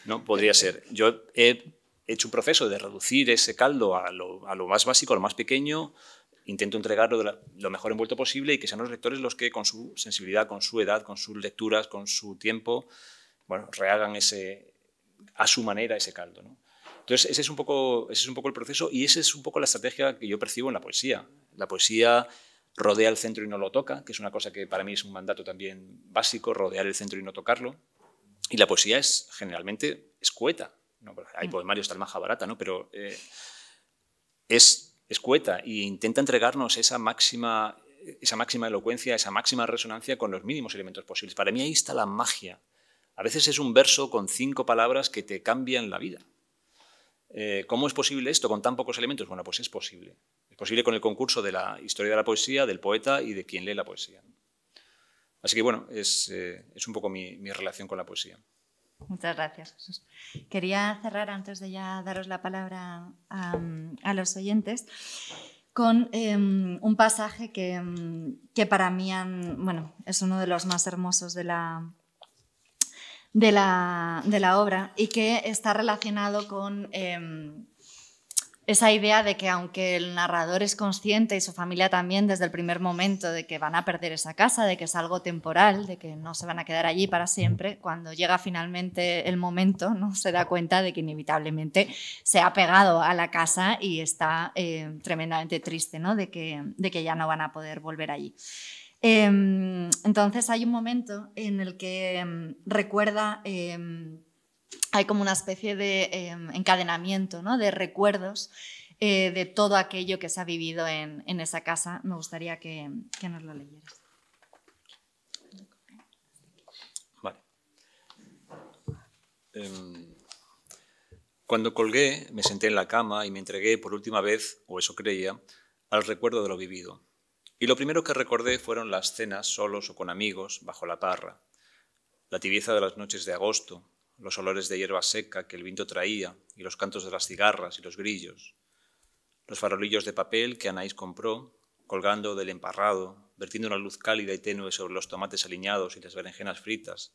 ¿no? Podría ser. Yo he hecho un proceso de reducir ese caldo a lo más básico, a lo más pequeño. Intento entregarlo lo mejor envuelto posible y que sean los lectores los que, con su sensibilidad, con su edad, con sus lecturas, con su tiempo, bueno, rehagan a su manera ese caldo, ¿no? Entonces, ese es un poco el proceso y esa es un poco la estrategia que yo percibo en la poesía. La poesía rodea el centro y no lo toca, que es una cosa que para mí es un mandato también básico, rodear el centro y no tocarlo. Y la poesía es generalmente escueta, ¿no? Hay poemarios tal Majábharata, ¿no? Pero es escueta e intenta entregarnos esa máxima elocuencia, esa máxima resonancia con los mínimos elementos posibles. Para mí ahí está la magia. A veces es un verso con 5 palabras que te cambian la vida. ¿Cómo es posible esto con tan pocos elementos? Bueno, pues es posible. Es posible con el concurso de la historia de la poesía, del poeta y de quien lee la poesía. Así que, bueno, es un poco mi relación con la poesía. Muchas gracias, Jesús. Quería cerrar, antes de ya daros la palabra a los oyentes, con un pasaje que para mí es uno de los más hermosos de la obra y que está relacionado con esa idea de que aunque el narrador es consciente y su familia también desde el primer momento de que van a perder esa casa, de que es algo temporal, de que no se van a quedar allí para siempre, cuando llega finalmente el momento, ¿no? Se da cuenta de que inevitablemente se ha pegado a la casa y está tremendamente triste, ¿no? de que ya no van a poder volver allí. Entonces hay un momento en el que recuerda, hay como una especie de encadenamiento, ¿no? De recuerdos de todo aquello que se ha vivido en esa casa. Me gustaría que nos lo leyeras. Vale. Cuando colgué, me senté en la cama y me entregué por última vez, o eso creía, al recuerdo de lo vivido. Y lo primero que recordé fueron las cenas solos o con amigos, bajo la parra, la tibieza de las noches de agosto, los olores de hierba seca que el viento traía y los cantos de las cigarras y los grillos, los farolillos de papel que Anaís compró, colgando del emparrado, vertiendo una luz cálida y tenue sobre los tomates aliñados y las berenjenas fritas,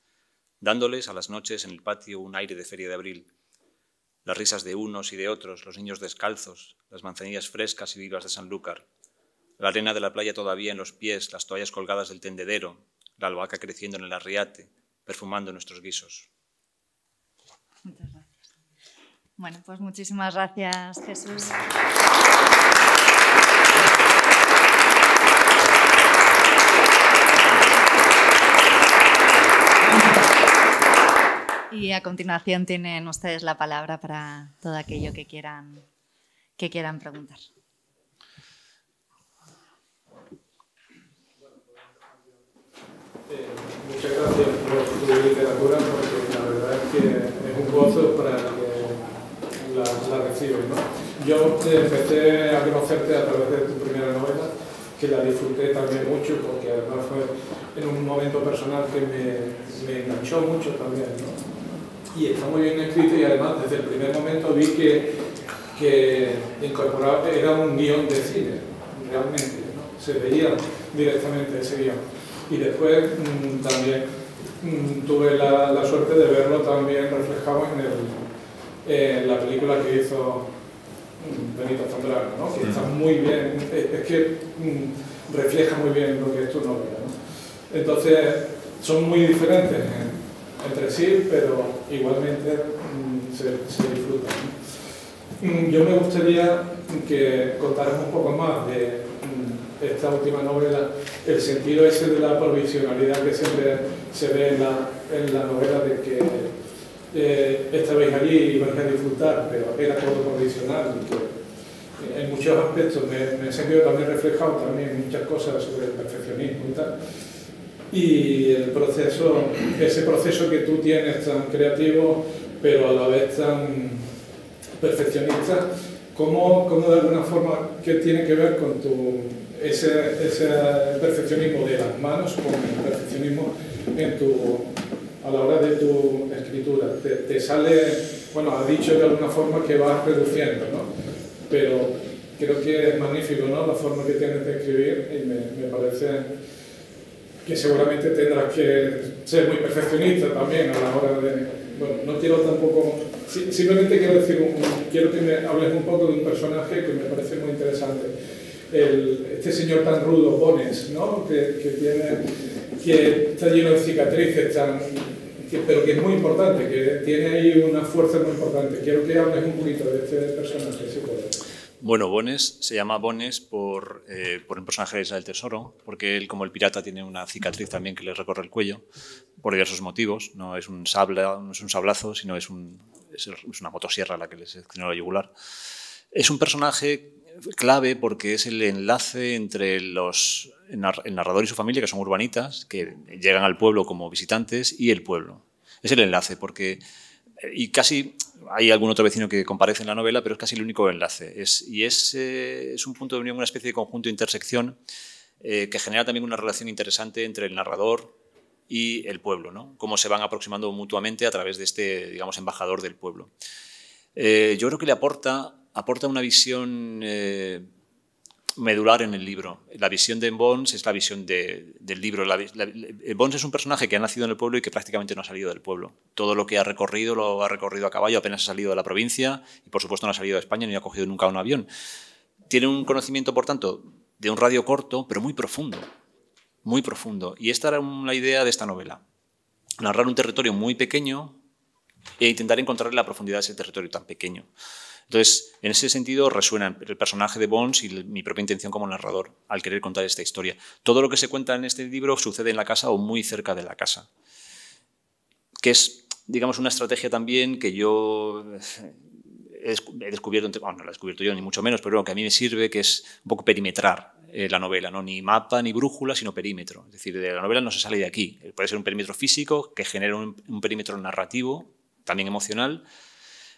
dándoles a las noches en el patio un aire de feria de abril, las risas de unos y de otros, los niños descalzos, las manzanillas frescas y vivas de Sanlúcar, la arena de la playa todavía en los pies, las toallas colgadas del tendedero, la albahaca creciendo en el arriate, perfumando nuestros guisos. Muchas gracias. Bueno, pues muchísimas gracias, Jesús. Y a continuación tienen ustedes la palabra para todo aquello que quieran preguntar. Muchas gracias por tu literatura, porque la verdad es que es un gozo para el que la recibe, ¿no? Yo empecé a conocerte a través de tu primera novela, que la disfruté también mucho, porque además fue en un momento personal que me enganchó mucho también, ¿no? Y está muy bien escrito y además desde el primer momento vi que incorporaba, era un guión de cine, realmente, ¿no? Se veía directamente ese guión. Y después también tuve la suerte de verlo también reflejado en la película que hizo Benito Zambrano, ¿no? Que está muy bien, es que refleja muy bien lo que es tu novela, ¿no? Entonces son muy diferentes entre sí, pero igualmente se disfrutan, ¿no? Yo me gustaría que contaras un poco más de esta última novela, el sentido ese de la provisionalidad que siempre se ve en la novela, de que estabais allí y vais a disfrutar, pero era todo provisional, y que en muchos aspectos me he sentido también reflejado también en muchas cosas sobre el perfeccionismo y tal. Y el proceso, ese proceso que tú tienes tan creativo, pero a la vez tan perfeccionista, ¿cómo de alguna forma qué tiene que ver con ese perfeccionismo de las manos con el perfeccionismo a la hora de tu escritura? Te sale, bueno, has dicho de alguna forma que vas reduciendo, ¿no? Pero creo que es magnífico, ¿no?, la forma que tienes de escribir, y me parece que seguramente tendrás que ser muy perfeccionista también a la hora de... Bueno, no quiero tampoco... Simplemente quiero decir, quiero que me hables un poco de un personaje que me parece muy interesante. Este señor tan rudo, Bones, ¿no?, que está lleno de cicatrices, pero que es muy importante, que tiene ahí una fuerza muy importante. Quiero que hables un poquito de este personaje, si puedes. Bueno, Bones se llama Bones por un personaje de Isla del Tesoro, porque él, como el pirata, tiene una cicatriz también que le recorre el cuello, por diversos motivos. No es un sablazo, sino es una motosierra la que le seccionó la yugular. Es un personaje clave porque es el enlace entre el narrador y su familia, que son urbanitas, que llegan al pueblo como visitantes, y el pueblo. Es el enlace, porque... Y casi hay algún otro vecino que comparece en la novela, pero es casi el único enlace. Es un punto de unión, una especie de conjunto de intersección que genera también una relación interesante entre el narrador y el pueblo, ¿no? Cómo se van aproximando mutuamente a través de este, digamos, embajador del pueblo. Yo creo que le aporta una visión medular en el libro. La visión de Bones es la visión del libro. Bones es un personaje que ha nacido en el pueblo y que prácticamente no ha salido del pueblo. Todo lo que ha recorrido lo ha recorrido a caballo, apenas ha salido de la provincia y, por supuesto, no ha salido de España ni ha cogido nunca un avión. Tiene un conocimiento, por tanto, de un radio corto, pero muy profundo. Muy profundo. Y esta era la idea de esta novela. Narrar un territorio muy pequeño e intentar encontrar la profundidad de ese territorio tan pequeño. Entonces, en ese sentido, resuena el personaje de Bones y mi propia intención como narrador al querer contar esta historia. Todo lo que se cuenta en este libro sucede en la casa o muy cerca de la casa, que es, digamos, una estrategia también que yo he descubierto, bueno, no la he descubierto yo ni mucho menos, pero bueno, que a mí me sirve, que es un poco perimetrar la novela, ¿no? Ni mapa ni brújula, sino perímetro. Es decir, de la novela no se sale de aquí. Puede ser un perímetro físico que genera un perímetro narrativo, también emocional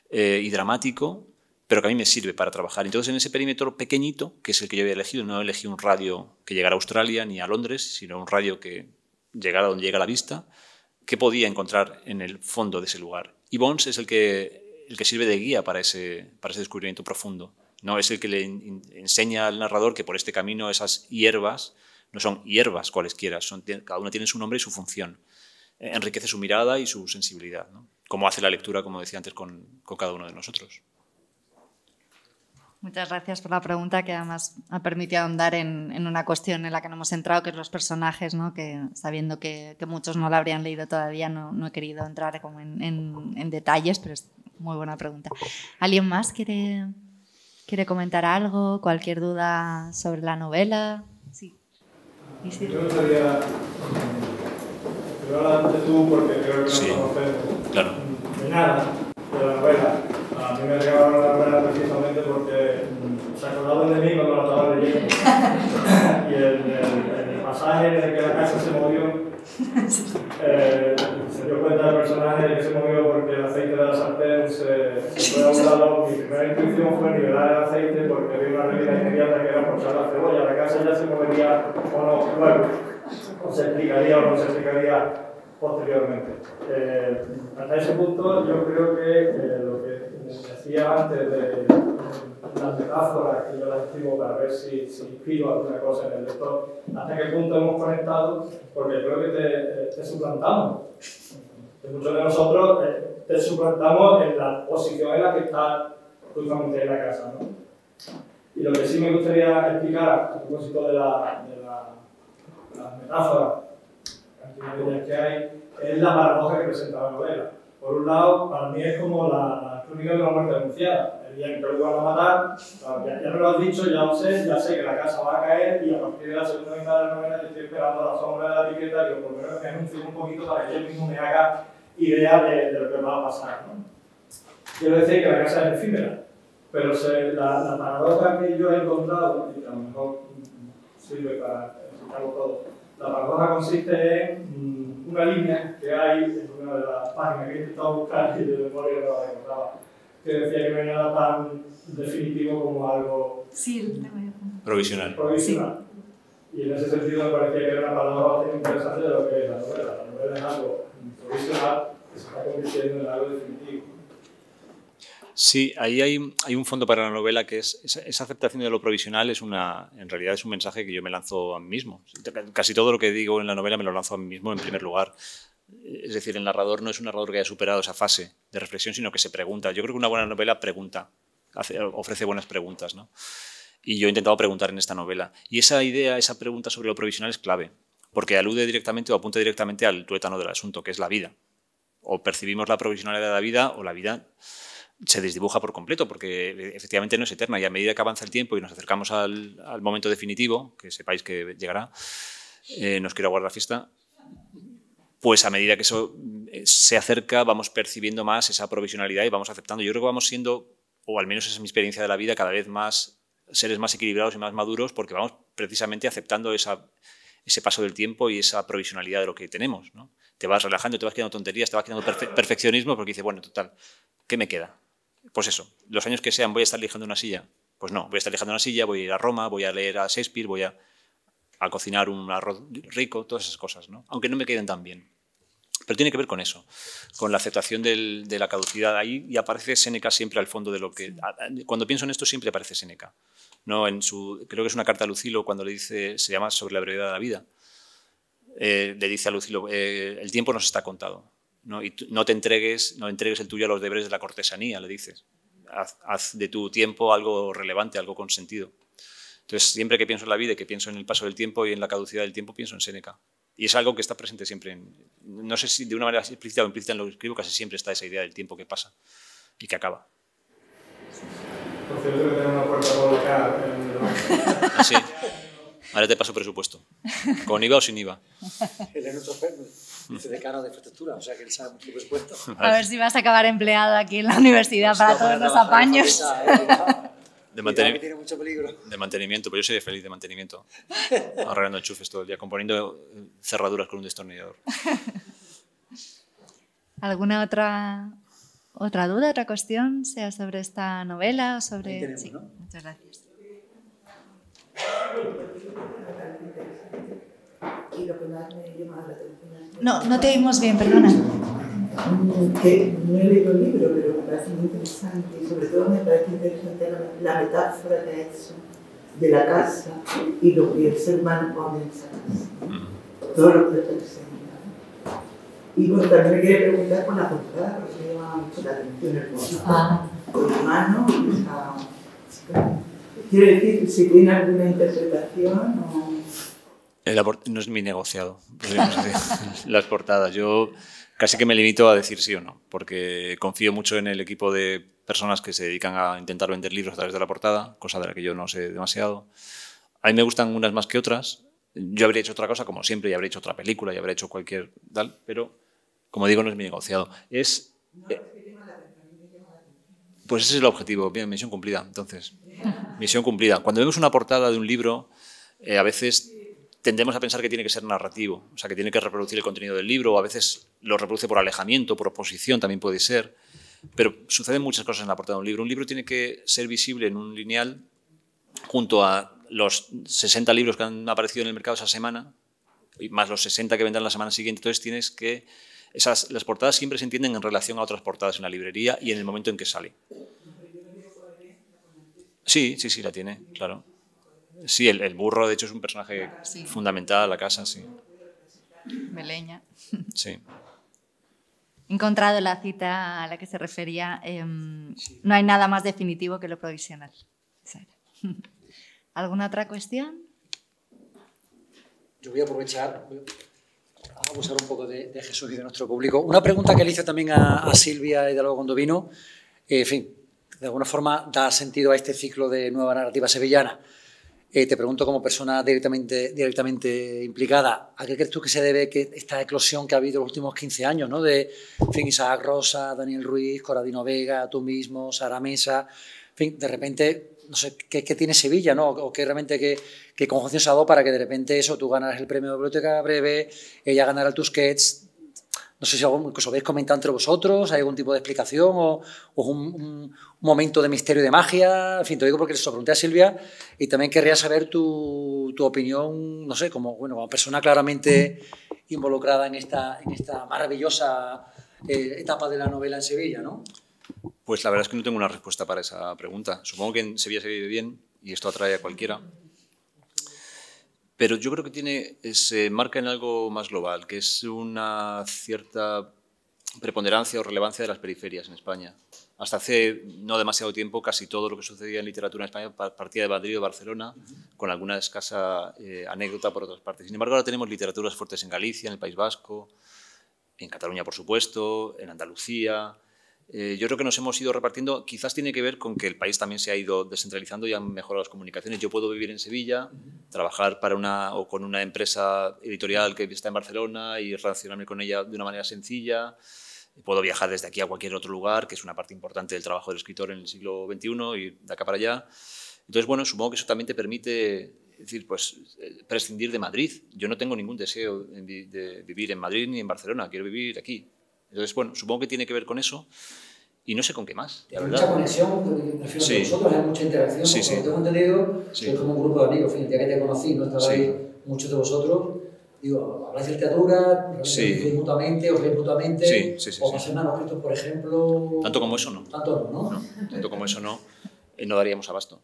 y dramático, pero que a mí me sirve para trabajar. Entonces, en ese perímetro pequeñito, que es el que yo había elegido, no elegí un radio que llegara a Australia ni a Londres, sino un radio que llegara donde llega la vista, que podía encontrar en el fondo de ese lugar. Y Bones es el que sirve de guía para ese descubrimiento profundo. No es el que le enseña al narrador que por este camino esas hierbas no son hierbas cualesquiera, cada una tiene su nombre y su función. Enriquece su mirada y su sensibilidad, ¿no? Como hace la lectura, como decía antes, con cada uno de nosotros. Muchas gracias por la pregunta, que además ha permitido ahondar en una cuestión en la que no hemos entrado, que es los personajes, ¿no? Que sabiendo que muchos no la habrían leído todavía, no he querido entrar como en detalles, pero es muy buena pregunta. ¿Alguien más quiere comentar algo? ¿Cualquier duda sobre la novela? Sí. Sí. Yo me gustaría adelante tú, porque creo que sí, no conocemos claro. De nada de la novela. A mí me regalaron la novela precisamente porque se acordaron de mí cuando la estaba leyendo. Y el pasaje en el que la casa se movió, se dio cuenta el personaje de que se movió porque el aceite de la sartén se fue a un lado. Mi primera intuición fue nivelar el aceite porque había una regla inmediata que era pochar la cebolla. La casa ya se movería o no luego, o se explicaría o no se explicaría posteriormente. Hasta ese punto yo creo que lo que decía antes de las metáforas, que yo las escribo para ver si inspiro alguna cosa en el lector, hasta qué punto hemos conectado, porque creo que te suplantamos. Muchos de nosotros te suplantamos en la posición en la que está justamente en la casa, ¿no? Y lo que sí me gustaría explicar a propósito de las metáforas que hay, es la paradoja que presenta la novela. Por un lado, para mí es como la crónica de una muerte anunciada. El día en que lo van a matar, ya me lo has dicho, ya lo sé, ya sé que la casa va a caer y a partir de la segunda mitad de la novela yo estoy esperando la sombra de la etiqueta y por lo menos me anuncie un poquito para que yo mismo me haga idea de lo que va a pasar, ¿no? Quiero decir que la casa es efímera. pero la paradoja que yo he encontrado, y a lo mejor sirve para explicarlo todo, la paradoja consiste en una línea que hay en una de las páginas que he intentado buscar y de memoria no la recordaba, que decía que no hay nada tan definitivo como algo provisional. Sí. Y en ese sentido me parecía que era una paradoja bastante interesante de lo que es la novela. La novela es algo provisional que se está convirtiendo en algo definitivo. Sí, ahí hay un fondo para la novela que es esa aceptación de lo provisional en realidad es un mensaje que yo me lanzo a mí mismo. Casi todo lo que digo en la novela me lo lanzo a mí mismo en primer lugar. Es decir, el narrador no es un narrador que haya superado esa fase de reflexión, sino que se pregunta. Yo creo que una buena novela pregunta, ofrece buenas preguntas, ¿no? Y yo he intentado preguntar en esta novela. Y esa idea, esa pregunta sobre lo provisional es clave, porque alude directamente o apunta directamente al tuétano del asunto, que es la vida. O percibimos la provisionalidad de la vida o la vida se desdibuja por completo, porque efectivamente no es eterna y a medida que avanza el tiempo y nos acercamos al momento definitivo, que sepáis que llegará, nos quiero aguardar la fiesta, pues a medida que eso se acerca vamos percibiendo más esa provisionalidad y vamos aceptando. Yo creo que vamos siendo, o al menos esa es mi experiencia de la vida, cada vez más seres más equilibrados y más maduros porque vamos precisamente aceptando ese paso del tiempo y esa provisionalidad de lo que tenemos, ¿no? Te vas relajando, te vas quedando tonterías, te vas quedando perfeccionismo porque dices, bueno, total, ¿qué me queda? Pues eso, los años que sean, ¿voy a estar lijando una silla? Pues no, voy a estar lijando una silla, voy a ir a Roma, voy a leer a Shakespeare, voy a cocinar un arroz rico, todas esas cosas, ¿no? Aunque no me queden tan bien. Pero tiene que ver con eso, con la aceptación de la caducidad. Ahí y aparece Séneca siempre al fondo de lo que... Cuando pienso en esto siempre aparece Séneca. ¿No? Creo que es una carta a Lucilo cuando le dice, se llama Sobre la brevedad de la vida. Le dice a Lucilo, el tiempo nos está contado, ¿no? Y no entregues el tuyo a los deberes de la cortesanía, le dices. Haz de tu tiempo algo relevante, algo con sentido. Entonces, siempre que pienso en la vida y que pienso en el paso del tiempo y en la caducidad del tiempo, pienso en Séneca. Y es algo que está presente siempre. No sé si de una manera explícita o implícita en lo que escribo, casi siempre está esa idea del tiempo que pasa y que acaba. Por cierto, que tengo una puerta por acá. Así. Ahora te paso presupuesto. ¿Con IVA o sin IVA? Él es nuestro decano de infraestructura, o sea que él sabe mucho presupuesto. A ver si vas a acabar empleado aquí en la universidad para todos los apaños. De mantenimiento, pero yo soy feliz de mantenimiento. Arreglando enchufes todo el día, componiendo cerraduras con un destornillador. ¿Alguna otra duda, otra cuestión, sea sobre esta novela o sobre...? Tenemos, sí, ¿no? muchas gracias. Y lo que más me llama la atención... No te oímos bien, perdona. Que no he leído el libro, pero me parece muy interesante y sobre todo me parece interesante la metáfora que ha hecho de la casa y lo que el ser humano pone en esa casa. Todo lo que representa. Y bueno, también me quería preguntar por la portada, porque me llama mucho la atención el portada. Con humano, quiero decir, si tiene alguna interpretación o... No es mi negociado, las portadas. Yo casi que me limito a decir sí o no, porque confío mucho en el equipo de personas que se dedican a intentar vender libros a través de la portada, cosa de la que yo no sé demasiado. A mí me gustan unas más que otras. Yo habría hecho otra cosa, como siempre, y habría hecho otra película, y habría hecho cualquier tal, pero, como digo, no es mi negociado. Pues ese es el objetivo. Bien, misión cumplida, entonces. Misión cumplida. Cuando vemos una portada de un libro, a veces tendemos a pensar que tiene que ser narrativo, o sea, que tiene que reproducir el contenido del libro, o a veces lo reproduce por alejamiento, por oposición, también puede ser. Pero suceden muchas cosas en la portada de un libro. Un libro tiene que ser visible en un lineal junto a los 60 libros que han aparecido en el mercado esa semana, y más los 60 que vendrán la semana siguiente. Entonces tienes que... las portadas siempre se entienden en relación a otras portadas en la librería y en el momento en que sale. Sí, la tiene, claro. Sí, el burro, de hecho, es un personaje fundamental, la casa, sí. Meleña. Sí. He encontrado la cita a la que se refería. No hay nada más definitivo que lo provisional. ¿Alguna otra cuestión? Yo voy a aprovechar, a abusar un poco de Jesús y de nuestro público. Una pregunta que le hice también a Silvia Hidalgo cuando vino, en fin, de alguna forma da sentido a este ciclo de nueva narrativa sevillana. Te pregunto como persona directamente implicada, ¿a qué crees tú que se debe que esta eclosión que ha habido en los últimos 15 años, ¿no? De Isaac Rosa, Daniel Ruiz, Corradino Vega, tú mismo, Sara Mesa, fin, de repente, no sé, ¿qué tiene Sevilla, ¿no? O qué realmente, qué conjunción se ha dado para que de repente eso, tú ganaras el premio de biblioteca breve, ella ganara el Tusquets. No sé si os habéis comentado entre vosotros, ¿hay algún tipo de explicación o un momento de misterio y de magia? En fin, te digo porque se lo pregunté a Silvia y también querría saber tu opinión, no sé, como persona claramente involucrada en esta maravillosa etapa de la novela en Sevilla, ¿no? Pues la verdad es que no tengo una respuesta para esa pregunta. Supongo que en Sevilla se vive bien y esto atrae a cualquiera. Pero yo creo que se marca en algo más global, que es una cierta preponderancia o relevancia de las periferias en España. Hasta hace no demasiado tiempo, casi todo lo que sucedía en literatura en España partía de Madrid o Barcelona, con alguna escasa anécdota por otras partes. Sin embargo, ahora tenemos literaturas fuertes en Galicia, en el País Vasco, en Cataluña, por supuesto, en Andalucía. Yo creo que nos hemos ido repartiendo, quizás tiene que ver con que el país también se ha ido descentralizando y han mejorado las comunicaciones. Yo puedo vivir en Sevilla, trabajar para o con una empresa editorial que está en Barcelona y relacionarme con ella de una manera sencilla. Puedo viajar desde aquí a cualquier otro lugar, que es una parte importante del trabajo del escritor en el siglo XXI, y de acá para allá. Entonces, bueno, supongo que eso también te permite prescindir de Madrid. Yo no tengo ningún deseo de vivir en Madrid ni en Barcelona, quiero vivir aquí. Entonces, bueno, supongo que tiene que ver con eso y no sé con qué más. Hay mucha conexión, me refiero a nosotros, hay mucha interacción. Sí, como tengo entendido, sois como un grupo de amigos, fíjate, ya que te conocí, no estabais muchos de vosotros. Digo, habláis de literatura, os leéis mutuamente, o pasáis manuscritos, por ejemplo. Tanto como eso no. Tanto no, ¿no? Tanto como eso no. No daríamos abasto,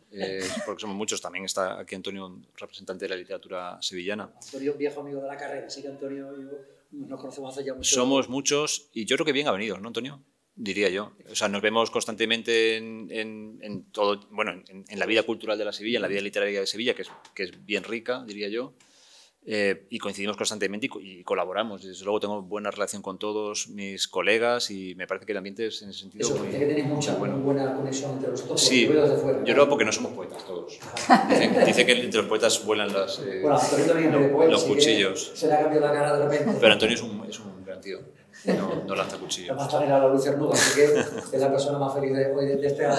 porque somos muchos. También está aquí Antonio, representante de la literatura sevillana. Antonio, viejo amigo de la carrera, sí que Antonio y yo nos conocemos hace ya mucho. Somos muchos y yo creo que bien avenidos, ¿no, Antonio? Diría yo. O sea, nos vemos constantemente en todo, bueno, en la vida cultural de la Sevilla, en la vida literaria de Sevilla, que es bien rica, diría yo. Y coincidimos constantemente y colaboramos. Desde luego tengo buena relación con todos mis colegas y me parece que el ambiente es en ese sentido eso, muy, que tenéis mucha muy bueno. buena conexión entre vosotros. Sí, yo veo desde fuera, yo creo porque no somos poetas todos. Dice que entre los poetas vuelan los cuchillos. Se le ha cambiado la cara de repente. Pero Antonio es un gran tío. No lanza cuchillos. Además también a la luz cernuda, así que es la persona más feliz de este año.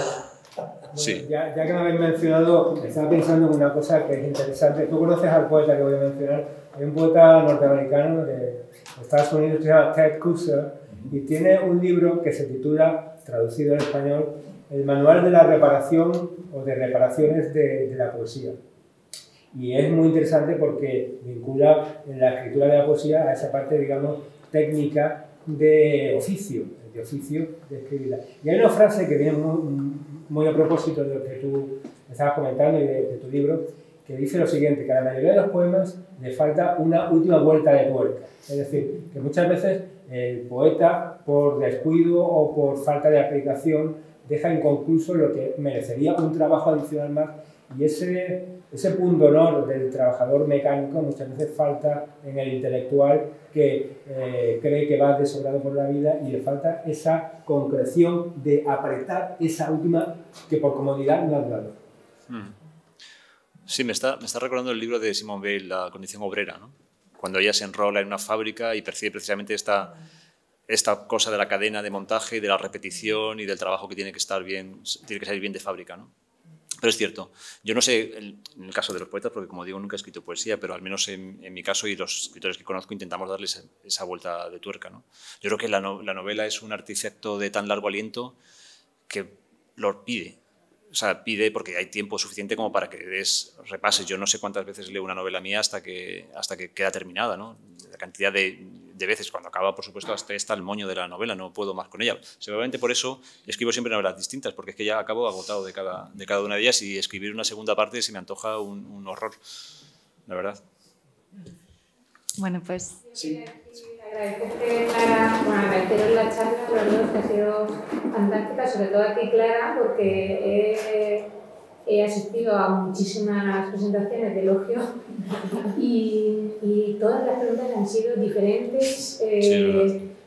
Sí. Ya que me habéis mencionado, estaba pensando en una cosa que es interesante. Tú conoces al poeta que voy a mencionar. Hay un poeta norteamericano de Estados Unidos que se llama Ted Kooser y tiene un libro que se titula, traducido en español, El Manual de la Reparación o de Reparaciones de la Poesía. Y es muy interesante porque vincula la escritura de la poesía a esa parte, digamos, técnica de oficio de escribirla. Y hay una frase que viene muy a propósito de lo que tú estabas comentando y de tu libro, que dice lo siguiente, que a la mayoría de los poemas le falta una última vuelta de tuerca. Es decir, que muchas veces el poeta, por descuido o por falta de aplicación, deja inconcluso lo que merecería un trabajo adicional más, y ese punto honor del trabajador mecánico muchas veces falta en el intelectual que cree que va desobrado por la vida y le falta esa concreción de apretar esa última que por comodidad no has dado. Sí, me está recordando el libro de Simone Weil, La condición obrera, ¿no? Cuando ella se enrola en una fábrica y percibe precisamente esta cosa de la cadena de montaje, de la repetición y del trabajo que tiene que salir bien de fábrica, ¿no? Pero es cierto, yo no sé en el caso de los poetas, porque como digo nunca he escrito poesía, pero al menos en mi caso y los escritores que conozco intentamos darles esa vuelta de tuerca, ¿no? Yo creo que la novela es un artefacto de tan largo aliento que lo pide. O sea, pide porque hay tiempo suficiente como para que repases. Yo no sé cuántas veces leo una novela mía hasta que queda terminada, ¿no? La cantidad de veces, cuando acaba, por supuesto, hasta está el moño de la novela, no puedo más con ella. Seguramente por eso escribo siempre novelas distintas, porque es que ya acabo agotado de cada una de ellas y escribir una segunda parte se me antoja un horror, la verdad. Bueno, pues... Sí. Agradeceros la charla, la verdad que ha sido fantástica, sobre todo a ti, Clara, porque he asistido a muchísimas presentaciones de elogio y todas las preguntas han sido diferentes.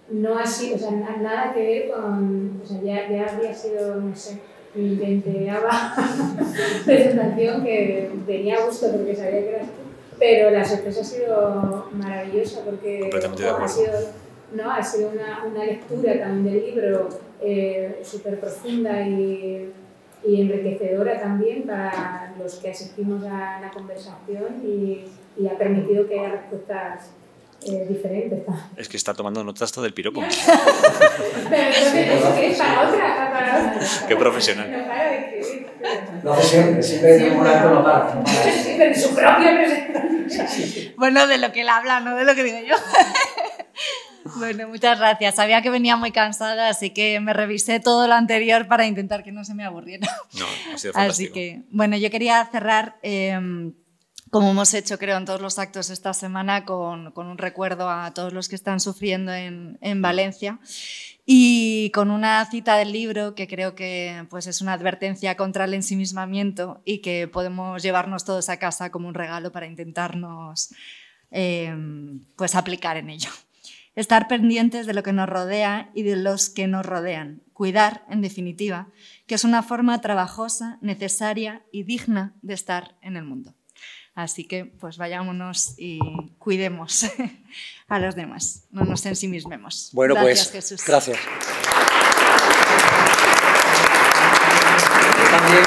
No ha sido, o sea, nada que ver con, o sea, ya habría sido, no sé, mi 20ª presentación, que tenía gusto porque sabía que eras tú. Pero la sorpresa ha sido maravillosa porque ha sido una lectura también del libro súper profunda y y enriquecedora también para los que asistimos a la conversación y ha permitido que haya respuestas diferentes. Es que está tomando nota hasta del piropo. Pero entonces, ¿eso qué es? ¿Para otra? Qué profesional. No para de escribir. Lo hace siempre en un acto no para. Sí, pero en su propia presentación. Bueno, de lo que él habla, no de lo que digo yo. Bueno, muchas gracias. Sabía que venía muy cansada, así que me revisé todo lo anterior para intentar que no se me aburriera. No, ha sido fantástico. Así que, bueno, yo quería cerrar, como hemos hecho, creo, en todos los actos esta semana, con un recuerdo a todos los que están sufriendo en Valencia y con una cita del libro que creo que pues, es una advertencia contra el ensimismamiento y que podemos llevarnos todos a casa como un regalo para intentarnos pues, aplicar en ello. Estar pendientes de lo que nos rodea y de los que nos rodean. Cuidar, en definitiva, que es una forma trabajosa, necesaria y digna de estar en el mundo. Así que, pues vayámonos y cuidemos a los demás. No nos ensimismemos. Bueno, gracias, pues, Jesús. Gracias. Yo también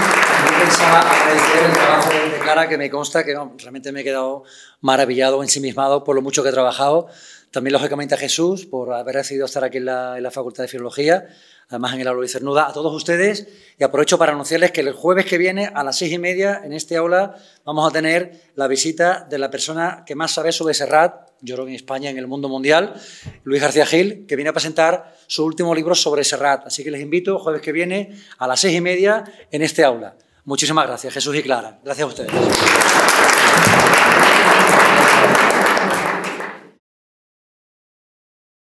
pensaba agradecer el trabajo de Clara, que me consta que realmente me he quedado maravillado, ensimismado por lo mucho que he trabajado. También, lógicamente, a Jesús por haber decidido estar aquí en la Facultad de Filología, además en el aula de Cernuda, a todos ustedes, y aprovecho para anunciarles que el jueves que viene a las 6:30 en este aula vamos a tener la visita de la persona que más sabe sobre Serrat, yo creo que en España, en el mundo mundial, Luis García Gil, que viene a presentar su último libro sobre Serrat. Así que les invito jueves que viene a las 6:30 en este aula. Muchísimas gracias, Jesús y Clara. Gracias a ustedes.